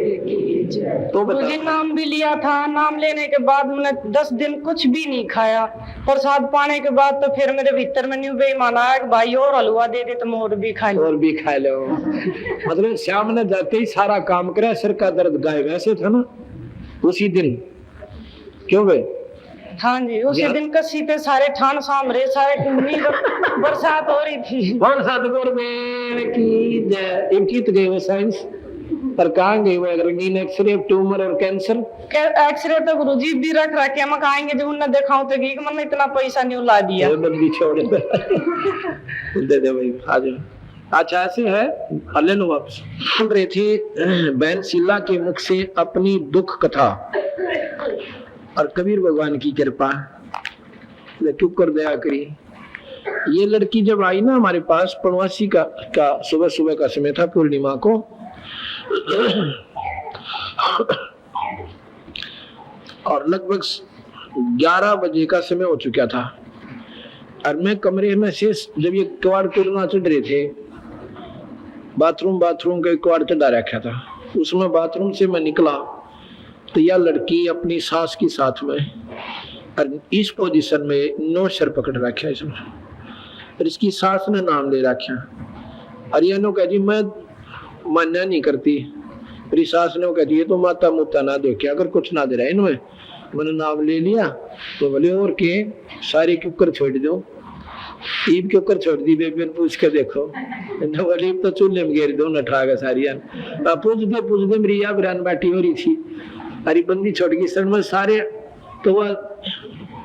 तो मुझे नाम भी लिया था। नाम लेने के बाद मैंने 10 दिन कुछ भी नहीं खाया। प्रसाद पाने के बाद तो फिर मेरे भीतर में न्यू बेईमान आया कि भाई और हलवा दे दे तो मैं और भी खा लो। मतलब श्याम ने जाते ही सारा काम कराया। सिर का दर्द गायब ऐसे था ना उसी दिन, क्यों भाई? हाँ जी, उसी दिन कसी पे सारे ठान सामरे सारे बरसात हो रही थी। बरसात की इनकी गए साइंस पर कहाँ गए वो रंगीन एक्सरे ट्यूमर और कैंसर। एक्सरे तो गुरुजी भी रख के हम आएंगे जब उन्हें दिखाऊं तो कि मैंने इतना पैसा नहीं ला दिया। बंदी छोड़ दे दे भाई आ जाओ। अच्छा ऐसे है ले लो वापस। सुन रहे थे बहन शीला के मुख से अपनी दुख कथा और कबीर भगवान की कृपा चुप कर दया करी। ये लड़की जब आई ना हमारे पास पड़वासी का सुबह सुबह का समय था पूर्णिमा को और लगभग 11 बजे का समय हो चुका था और मैं कमरे में से जब ये किवाड़ तोड़ना चढ़ रहे थे बाथरूम का किवाड़ चढ़ा रखा था उसमें बाथरूम से मैं निकला तो यह लड़की अपनी सास के साथ में और इस पोजीशन में 9 सर पकड़ रखा इसमें और इसकी सास ने नाम ले रखा और यह नो कह दी मैं मान्या नहीं करती। मेरी सास ने कह दी तो माता मुता ना दो क्या अगर कुछ ना दे रहा इनमें मैंने नाम ले लिया तो बोले और के सारे के ऊपर छोड़ दो ईब के ऊपर छोड़ दी बेबी पूछ के देखो बोले तो चूल्हे में घेर दो नठा गया सारी पूछ दे मेरी या बिरान बैठी हो रही थी अरे बंदी छोड़ गई सर में सारे तो वह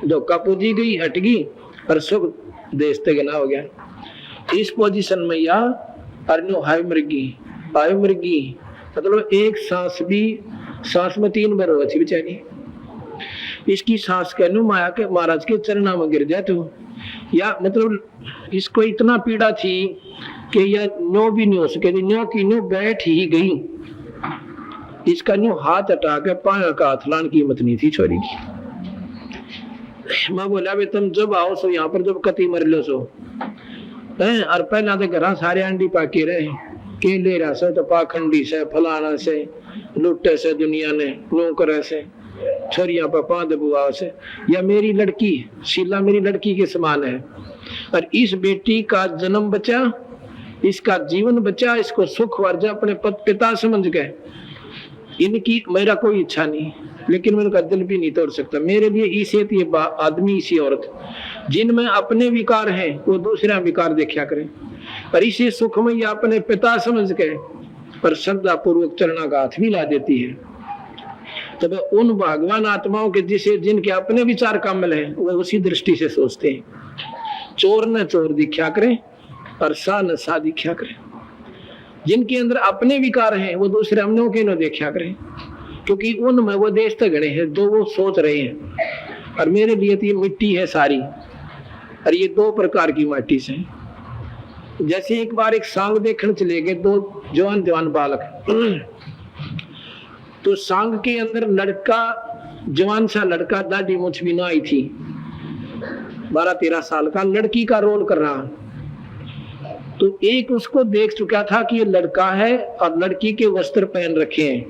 धोखा पूजी गई हट गई और सब देश तक ना हो गया। इस पोजीशन में या अर्नो हाय मृगी मतलब एक सांस में 3 बार हुआ थी बेचारी। इसकी सांस कहनू माया के महाराज के चरणा में गिर जाए तो या मतलब इसको इतना पीड़ा थी कि यह नो भी नहीं हो सके न्यो की न्यो बैठ ही गई। इसका न्यू हाथ हटा के पाया का हाथ लाने की हिम्मत नहीं थी छोरी की। मैं बोला भाई तुम जब आओ सो यहाँ पर जब कति मर लो सो और पहला तो घर सारे अंडी पाके रहे के ले रहा से तो पाखंडी से फलाना से लुट्टे से दुनिया ने नौकर से छोरिया पापा दबुआ से या मेरी लड़की शीला मेरी लड़की के समान है और इस बेटी का जन्म बचा इसका जीवन बचा इसको सुख वर्जा अपने पिता समझ गए। इनकी मेरा कोई इच्छा नहीं लेकिन मैं उनका दिल भी नहीं तोड़ सकता। मेरे लिए इसे ये आदमी इसी औरत जिनमें अपने विकार हैं वो दूसरा विकार देखा करें पर इसे सुख में या अपने पिता समझ के पर श्रद्धा पूर्वक चरणा का हाथ भी ला देती है। तब उन भगवान आत्माओं के जिसे जिनके अपने विचार कामल है वो उसी दृष्टि से सोचते हैं। चोर न चोर दिखा करें और सा न सा दिखा करें। जिनके अंदर अपने विकार हैं वो दूसरे अन्यों के न देखा करें क्योंकि उनमें वो देश तक गणे हैं जो वो सोच रहे हैं। और मेरे लिए तो ये मिट्टी है सारी और ये 2 प्रकार की माटी से जैसे एक बार एक सांग देखने चले गए 2 जवान बालक तो सांग के अंदर लड़का जवान सा लड़का दाढ़ी मूंछ भी ना आई थी 12-13 साल का लड़की का रोल कर रहा तो एक उसको देख चुका था कि ये लड़का है और लड़की के वस्त्र पहन रखे हैं।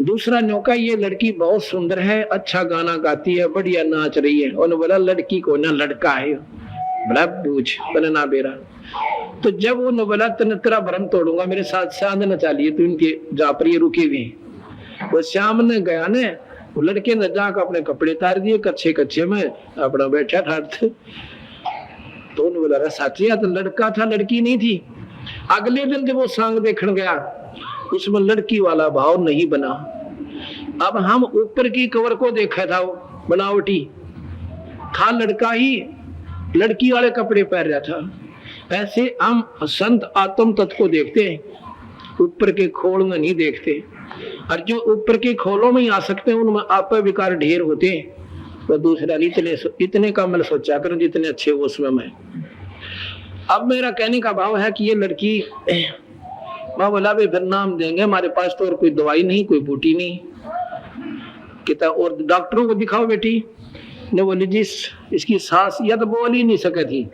दूसरा न्योका ये लड़की बहुत सुंदर है, अच्छा गाना गाती है, बढ़िया नाच रही है। उन्होंने बोला लड़की को ना लड़का है, बड़ा पूछ ना बेरा। तो जब वो बोला तेरा भरम तोड़ूंगा, मेरे साथ साथ न चालिए, तो इनके जा पर ये रुके हुए। वो श्याम ने गया ने, वो लड़के ने जाकर अपने कपड़े तार दिए, कच्चे कच्चे में अपना बैठा था। तो उन्होंने बोला साची तो लड़का था, लड़की नहीं थी। अगले दिन जब वो सांग देखने गया, उसमें लड़की वाला भाव नहीं बना। अब हम ऊपर की कवर को देखा था, वो बनावटी था, लड़का ही लड़की वाले कपड़े पहन रहा था। ऐसे हम संत आत्म तत्व को देखते हैं, ऊपर के खोल में नहीं देखते। और जो ऊपर के खोलों में ही आ सकते हैं, उनमें आप विकार ढेर होते हैं। तो दूसरा इतने का मैं सोचा करूं जितने अच्छे वो उसमें मैं। अब मेरा कहने का भाव है कि ये लड़की, मैं बोला भाई फिर नाम देंगे, हमारे पास तो और कोई दवाई नहीं, कोई बूटी नहीं। कहता और डॉक्टरों को दिखाओ बेटी। ने बोली जी इसकी सांस या तो बोल ही नहीं सके थी,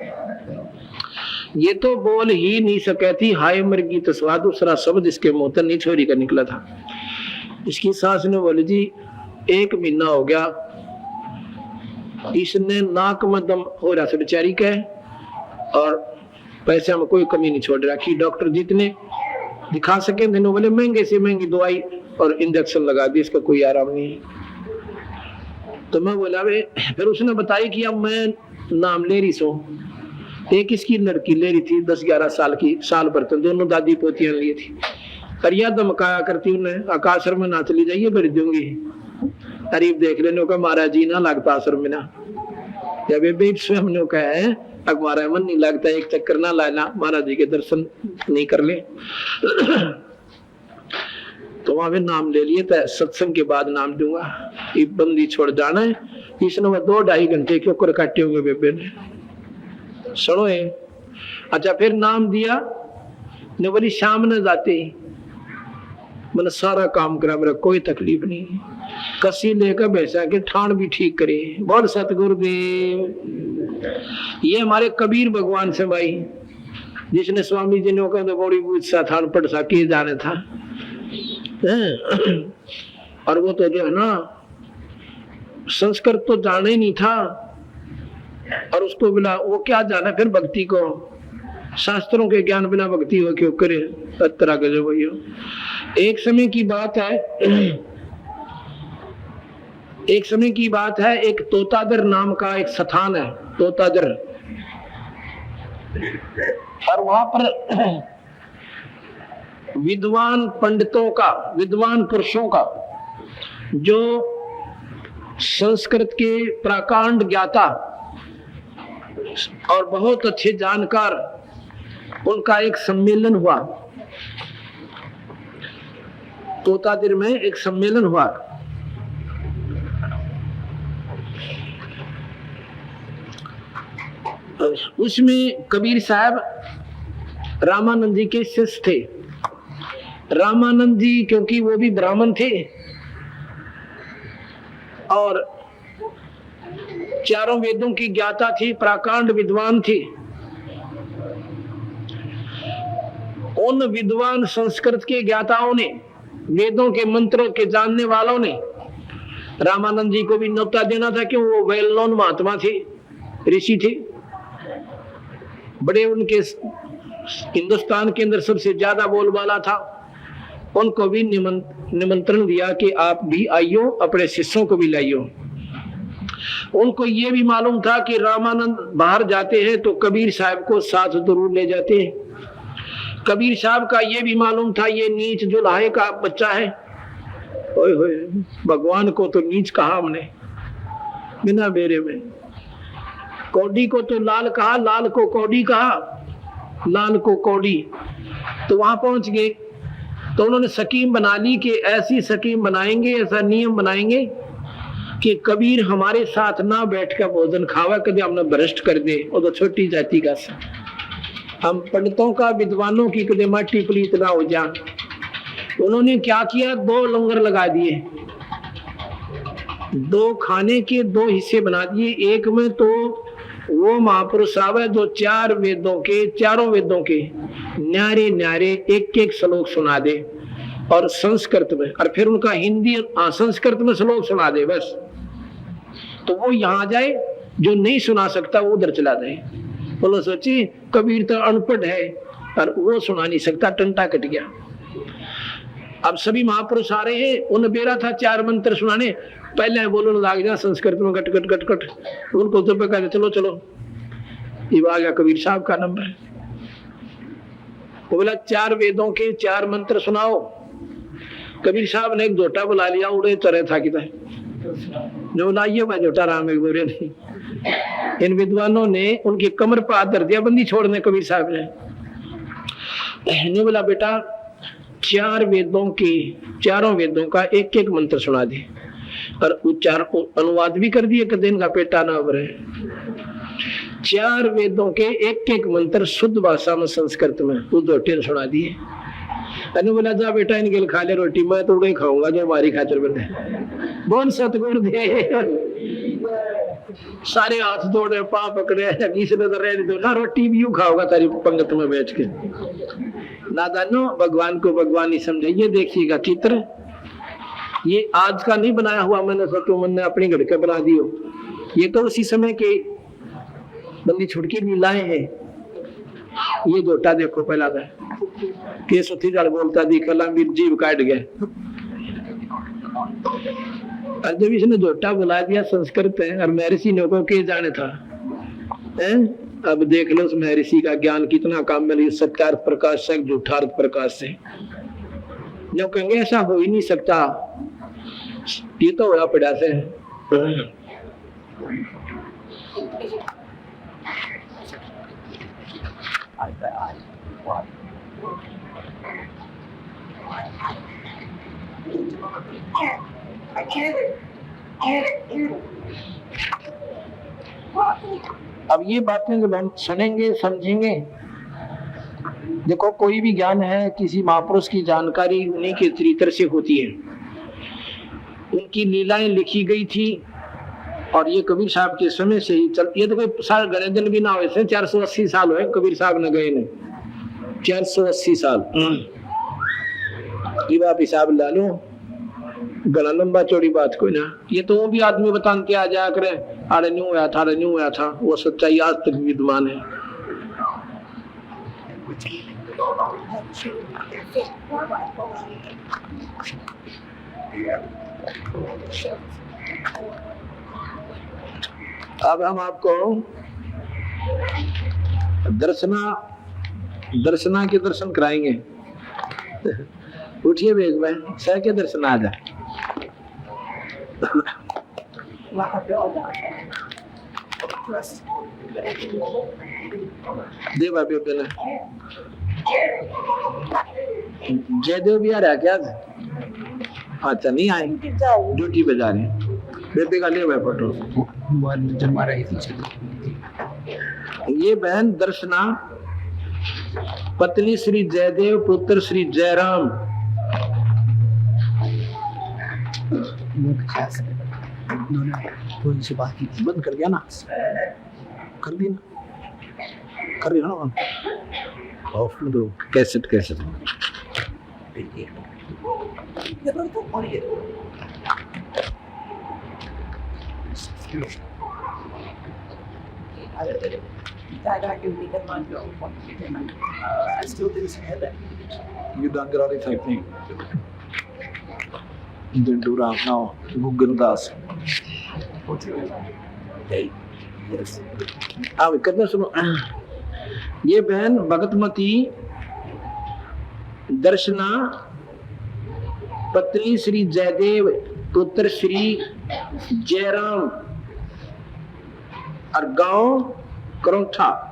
ये तो बोल ही नहीं सके थी। हाय मरगी तो स्वाद, दूसरा शब्द इसके मुंह नहीं छोरी का निकला था। इसकी सांस ने बोली जी 1 महीना हो गया, इसने नाक में दम हो रहा था बेचारी के, और पैसे में कोई कमी नहीं छोड़ रखी। डॉक्टर जितने दिखा सके थे, बोले महंगे से महंगी दवाई और इंजेक्शन लगा दी, इसका कोई आराम नहीं। तो मैं बोला वे, फिर उसने बताया कि अब मैं नाम ले रही सो। एक इसकी लड़की ले रही थी 10-11 साल की, साल भर तो दोनों दादी पोतियां ली थी। करिया धमकाया करती उन्हें, आकाशर में ना चली जाइए भर दूंगी। तारीफ देख लेने का महाराज जी ना लगता आश्रम में ना, जब बेट स्वयं ने कहा है हमारा मन नहीं लगता, एक चक्कर ना लाना, महाराज जी के दर्शन नहीं कर ले। तो वहां पे नाम ले लिए, तो सत्संग के बाद नाम दूंगा, ये बंदी छोड़ जाना है। इसने 2-2.5 घंटे क्यों कर काटे होंगे बेबे ने, सुनो है। अच्छा फिर नाम दिया, ने बोली शाम ने जाते ही मैंने सारा काम करा, मेरा कोई तकलीफ नहीं। कसी लेकर बैसा के ठाण भी ठीक करे, बोल सतगुरुदेव। ये हमारे कबीर भगवान से भाई, जिसने स्वामी जी ने कहा तो बड़ी बूझ सा थान पड़ सा किए जाने था। और वो तो जो है ना संस्कृत तो जाने ही नहीं था, और उसको बिना वो क्या जाना फिर भक्ति को, शास्त्रों के ज्ञान बिना भक्ति हो क्यों करे। तरह के जो भैया एक समय की बात है, एक तोतादर नाम का एक स्थान है, तोतादर। और वहां पर विद्वान पंडितों का, विद्वान पुरुषों का, जो संस्कृत के प्राकांड ज्ञाता और बहुत अच्छे जानकार, उनका एक सम्मेलन हुआ। तोतादिर में एक सम्मेलन हुआ। उसमें कबीर साहब रामानंद जी के शिष्य थे। रामानंद जी क्योंकि वो भी ब्राह्मण थे और चारों वेदों की ज्ञाता थी, प्राकांड विद्वान थी। उन विद्वान संस्कृत के ज्ञाताओं ने, वेदों के मंत्रों के जानने वालों ने रामानंद जी को भी न्योता देना था, क्यों वो वेल नोन महात्मा थे, ऋषि थे बड़े, उनके हिंदुस्तान के अंदर सबसे ज्यादा बोलबाला था। उनको भी निमंत्रण दिया कि आप भी आइयो, अपने शिष्यों को भी लाइयो। उनको ये भी मालूम था कि रामानंद बाहर जाते हैं तो कबीर साहब को साथ जरूर ले जाते हैं। कबीर साहब का ये भी मालूम था ये नीच जुलाहे का बच्चा है। ओए होए, भगवान को तो नीच कहा हमने बिना बेरे में। कौड़ी को तो लाल कहा, लाल को कौड़ी कहा, लाल को कौड़ी। तो वहां पहुंच गए तो उन्होंने स्कीम बना ली कि ऐसी स्कीम बनाएंगे, ऐसा नियम बनाएंगे कि कबीर हमारे साथ ना बैठ कर भोजन खावा, कभी हमने भ्रष्ट कर दे। वो तो छोटी जाति का सा, हम पंडितों का, विद्वानों की कभी माटी पलीत ना हो जा। उन्होंने क्या किया, 2 लंगर लगा दिए, 2 खाने के 2 हिस्से बना दिए। एक में तो वो महापुरुष साहब है जो चारों वेदों के न्यारे न्यारे एक एक श्लोक सुना दे और संस्कृत में, और फिर उनका हिंदी संस्कृत में श्लोक सुना दे बस। तो वो यहाँ जाए, जो नहीं सुना सकता वो उधर चला जाए। बोलो सोचिए, कबीर तो अनपढ़ है और वो सुना नहीं सकता, टंटा कट गया। अब सभी महापुरुष आ रहे हैं, उन बेरा था 4 मंत्र सुनाने, पहले बोलने लग जा संस्कृत में कट कट कट कट। उनको तो कहते चलो चलो, ये आ गया कबीर साहब का नंबर। वो बोला 4 वेदों के 4 मंत्र सुनाओ। कबीर साहब ने एक जोटा बुला लिया, उड़े तरह था कितना जो लाइए वह जोटा राम एक बोरे नहीं। इन विद्वानों ने उनकी कमर पर हाथ धर दिया, बंदी छोड़ने कबीर साहब ने बोला बेटा 4 वेदों के, चारों वेदों का एक एक मंत्र सुना दे, और उच्चार अनुवाद भी कर दिए, दिन का पेटा ना उभरे। 4 वेदों के एक एक मंत्र शुद्ध भाषा में संस्कृत में उस जोटे ने सुना दिए। अनु बोला जा बेटा इनके खा ले रोटी, मैं तो उड़े खाऊंगा जो हमारी खातिर बने। बोल सतगुरु दे। सारे हाथ जोड़े, पांव पकड़े, किसने तो रहने दो ना, रोटी भी यूं खाओगा तारी पंगत में बैठ के। नादानो भगवान को भगवान ही समझे। ये देखिएगा चित्र, ये आज का नहीं बनाया हुआ मैंने, सतु मन ने अपनी घड़ के बना दियो। ये तो उसी समय के बंदी छुटकी लीलाएं हैं। ये जोटा देखो पहला था के सुथी जड़ बोलता दी कला मीर जीव काट गए। और जब इसने जोटा बुला दिया संस्कृत है, और महर्षि ने को के जाने था है? अब देख लो उस महर्षि का ज्ञान कितना काम में, सत्यार्थ प्रकाश से झूठार्थ प्रकाश से। जो कहेंगे ऐसा हो ही नहीं सकता, ये तो होया पड़ा से। अब ये बातें जब हम सुनेंगे समझेंगे, देखो कोई भी ज्ञान है, किसी महापुरुष की जानकारी उन्हीं के चरित्र से होती है। उनकी लीलाएं लिखी गई थी, और ये कबीर साहब के समय से ही चल, ये तो कोई साल गणे दिन भी ना हुए थे, 480 साल हुए कबीर साहब ने गए ने, 480 साल। ये बात हिसाब ला लो, गला लंबा चौड़ी बात कोई ना। ये तो वो भी आदमी बताते आ जाया करे, अरे न्यू हुआ था, अरे न्यू हुआ था, वो सच्चाई आज तक विद्यमान है। अब हम आपको दर्शना के दर्शन कराएंगे। उठिए बेग में, सह के दर्शन आ जाए। देव अभी जयदेव भी आ रहा क्या? अच्छा नहीं आए, ड्यूटी पे जा रहे हैं। बेबे का ले फोटो। ये बहन दर्शना पत्नी श्री जयदेव, पुत्र श्री जयराम। थोड़ी सी बात की बंद कर दिया ना, कर दी ना, कर दिया ना ऑफ में दो। Cassette You done get all the type thing. Then do that now. Google Das. अब कितना सुनो। ये बहन भगतमती दर्शना पत्नी श्री जयदेव, पुत्र श्री जयराम, और गांव करौठा।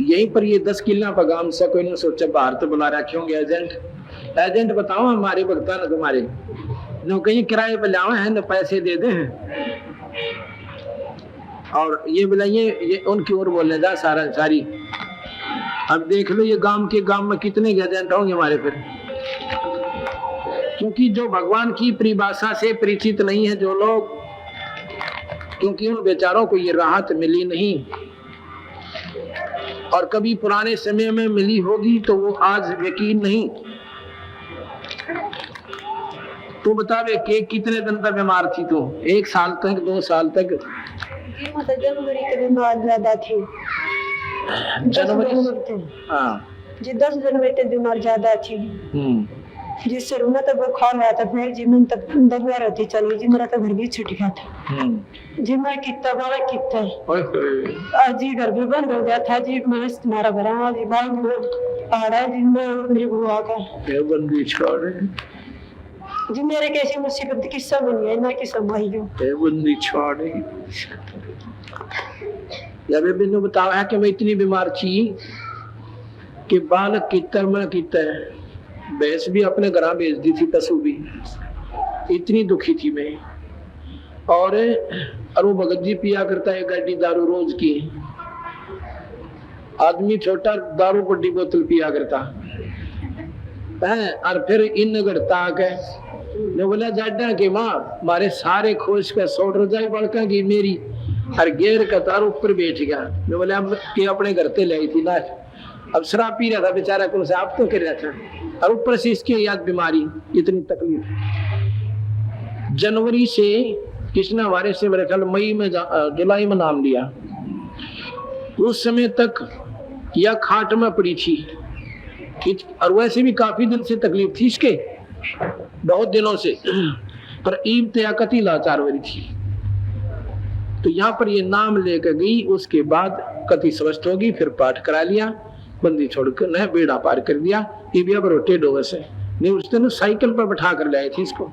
यहीं पर ये 10 किला पगाम से कोई ने सोचा बाहर तो बुला रखे होंगे एजेंट बताओ हमारे भक्ता न तुम्हारे न कहीं किराए पे लावे हैं न पैसे दे दे हैं। और ये बुलाइए, ये उनकी ओर बोलने जा सारी। अब देख लो ये गांव में कितने एजेंट होंगे हमारे फिर, क्योंकि जो भगवान की परिभाषा से परिचित नहीं है जो लोग, क्योंकि उन बेचारों को ये राहत मिली नहीं, और कभी पुराने समय में मिली होगी तो वो आज यकीन नहीं। तू बतावे कि कितने दिन तक बीमार थी तू? 1 साल तक, 2 साल तक? जनवरी के बीमार ज्यादा थी। जनवरी? हाँ जी 10 जनवरी तक बीमार ज्यादा थी। जिससे रोना तो बुखार आया था, फिर जी मैं तब दबा रहती चली जी, मेरा तो घर भी छूट गया था जी। मैं कितना बड़ा कितना आज जी घर भी बंद हो गया था जी। मैं तुम्हारा घर आ जी बाल में आ रहा जी, मैं मेरी बुआ का बंदी छोड़ जी, मेरे कैसी मुसीबत किस्सा बनी है ना कि समाई हो बंदी छोड़। या बेबी बताया है कि मैं इतनी बीमार थी कि बालक कितर में कितर भैंस भी अपने घर भेज दी थी, पशु भी। इतनी दुखी थी मैं। और वो भगत जी पिया करता है गाड़ी दारू रोज की। आदमी छोटा दारू बड़ी बोतल पिया करता है। और फिर इन गढ़ता के बोला जाडा के माँ मारे सारे खोज के 100 रजाई बड़का की मेरी और गेर का तार ऊपर बैठ गया। मैं बोला कि अपने घर ते लाई थी ना, अब शराब पी रहा था बेचारा, कौन से आप तो कर रहा था, और ऊपर से इसकी याद बीमारी, इतनी तकलीफ। जनवरी से किसने हमारे से मेरे ख्याल मई में जुलाई में नाम लिया, उस समय तक यह खाट में पड़ी थी। और वैसे भी काफी दिन से तकलीफ थी इसके, बहुत दिनों से, पर ईब त्याकती लाचार हो रही थी। तो यहाँ पर ये नाम लेकर गई, उसके बाद कति स्वस्थ होगी, फिर पाठ करा लिया, बंदी छोड़कर न बेड़ा पार कर दिया। ये भी अब रोटे डोगर से नहीं, उस दिन साइकिल पर बैठा कर लाए थे इसको।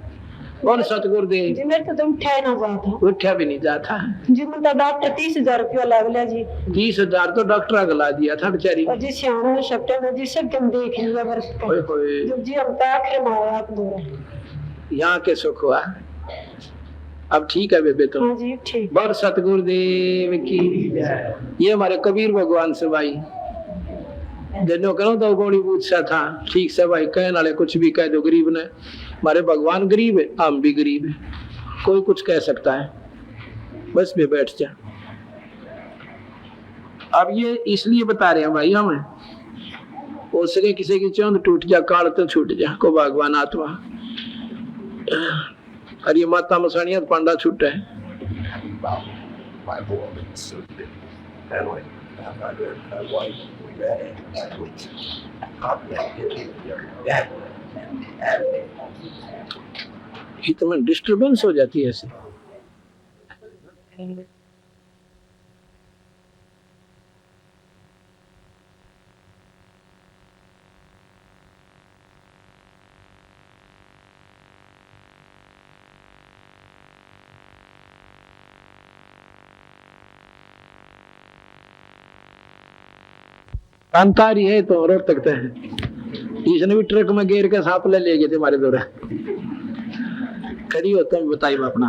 और सतगुरु दे जी मेरे तो उठा ना जाता, उठा भी नहीं जाता जी। मुझे डॉक्टर 30,000 रुपया लग लिया जी। 30,000 तो डॉक्टर गला दिया था बेचारी। और जी सियाना शब्द में जी सब तुम देख लिया बरस का जी, हम तो आखिर में आया आप दो यहाँ के सुख हुआ। अब ठीक है बेबे तो? हाँ जी ठीक। बर सतगुरु देव की। ये हमारे कबीर भगवान से भाई जनो करो तो गोड़ी पूछा था, ठीक से भाई कहने वाले कुछ भी कह दो, गरीब ने, हमारे भगवान गरीब है, हम भी गरीब है, कोई कुछ कह सकता है, बस भी बैठ जा। अब ये इसलिए बता रहे हैं भाई हमें, हो सके किसी की चौंध टूट जा, काल तो छूट जा, को भगवान आत्मा। और ये माता मसानिया पांडा छूटा है। इतना डिस्टर्बेंस हो जाती है ऐसे। कांतारी है तो रोक सकते हैं। इसने भी ट्रक में घेर के सांप ले गए थे हमारे दौरा। करी होता है बताइए अपना।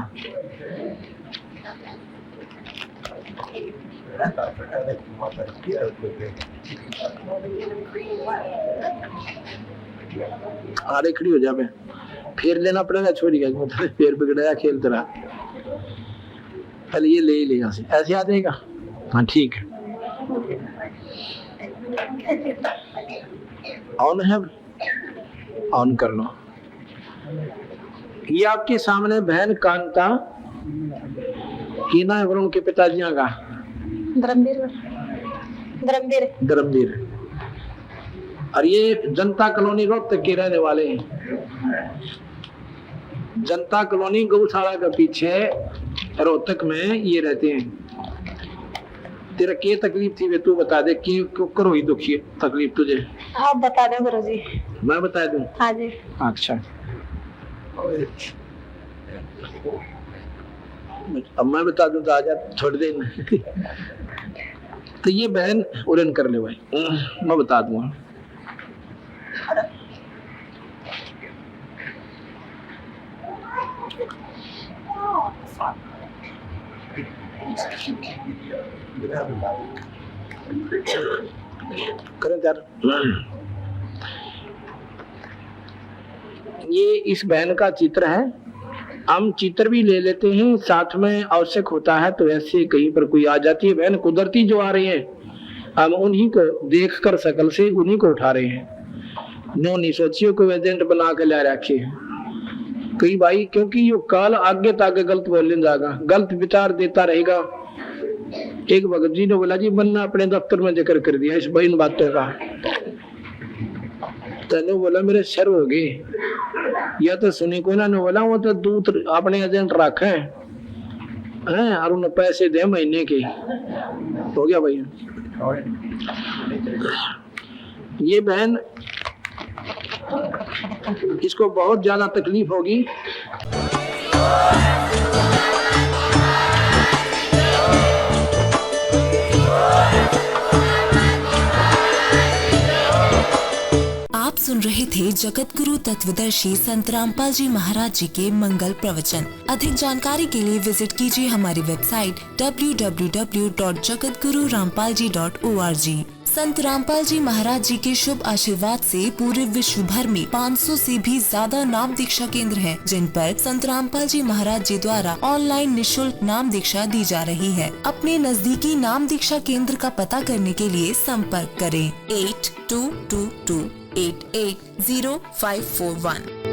आरे खड़ी हो जा, मैं फेर लेना पड़ेगा, छोड़ी का फेर बिगड़ाया खेल तेरा। पहले ये ले यहाँ से, ऐसे आ जाएगा। हाँ ठीक है। ऑन है, ऑन कर लो। ये आपके सामने बहन कांता की ना है, उनके पिताजी का धर्मवीर। और ये जनता कॉलोनी रोहतक के रहने वाले हैं। जनता कॉलोनी गौशाला के पीछे रोहतक में ये रहते हैं। तेरा क्या तकलीफ थी वे तू बता दे, क्यों करो ही दुखी तकलीफ तुझे? आप बता दो गुरु जी। मैं बता दूं? हाँ जी। अच्छा, अब मैं बता दूं तो आ जा, छोड़ दे। तो ये बहन उड़न कर ले भाई, मैं बता दूंगा। करें यार। ये इस बहन का चित्र है। हम चित्र भी ले लेते हैं साथ में, आवश्यक होता है तो ऐसे कहीं पर कोई आ जाती है बहन कुदरती जो आ रही है, हम उन्हीं को देख कर शकल से उन्हीं को उठा रहे हैं। नो नहीं सोचियो को एजेंट बना के ला रखे कई भाई, क्योंकि यो काल आगे तागे गलत बोलने जाएगा, गलत विचार देता रहेगा। एक भगत जी ने बोला जी बनना अपने दफ्तर में जिक्र कर दिया इस इन बातों का, तेने बोला मेरे सर हो गए, या तो सुनी को ना बोला वो तो दूत अपने एजेंट रखे हैं और उन्हें पैसे दे महीने के, हो गया भैया। ये बहन इसको बहुत ज्यादा तकलीफ होगी। आप सुन रहे थे जगत गुरु तत्वदर्शी संत रामपाल जी महाराज जी के मंगल प्रवचन। अधिक जानकारी के लिए विजिट कीजिए हमारी वेबसाइट www.jagatgururampalji.org। संत रामपाल जी महाराज जी के शुभ आशीर्वाद से पूरे विश्व भर में 500 से भी ज्यादा नाम दीक्षा केंद्र हैं, जिन पर संत रामपाल जी महाराज जी द्वारा ऑनलाइन निशुल्क नाम दीक्षा दी जा रही है। अपने नजदीकी नाम दीक्षा केंद्र का पता करने के लिए संपर्क करें 8222880541।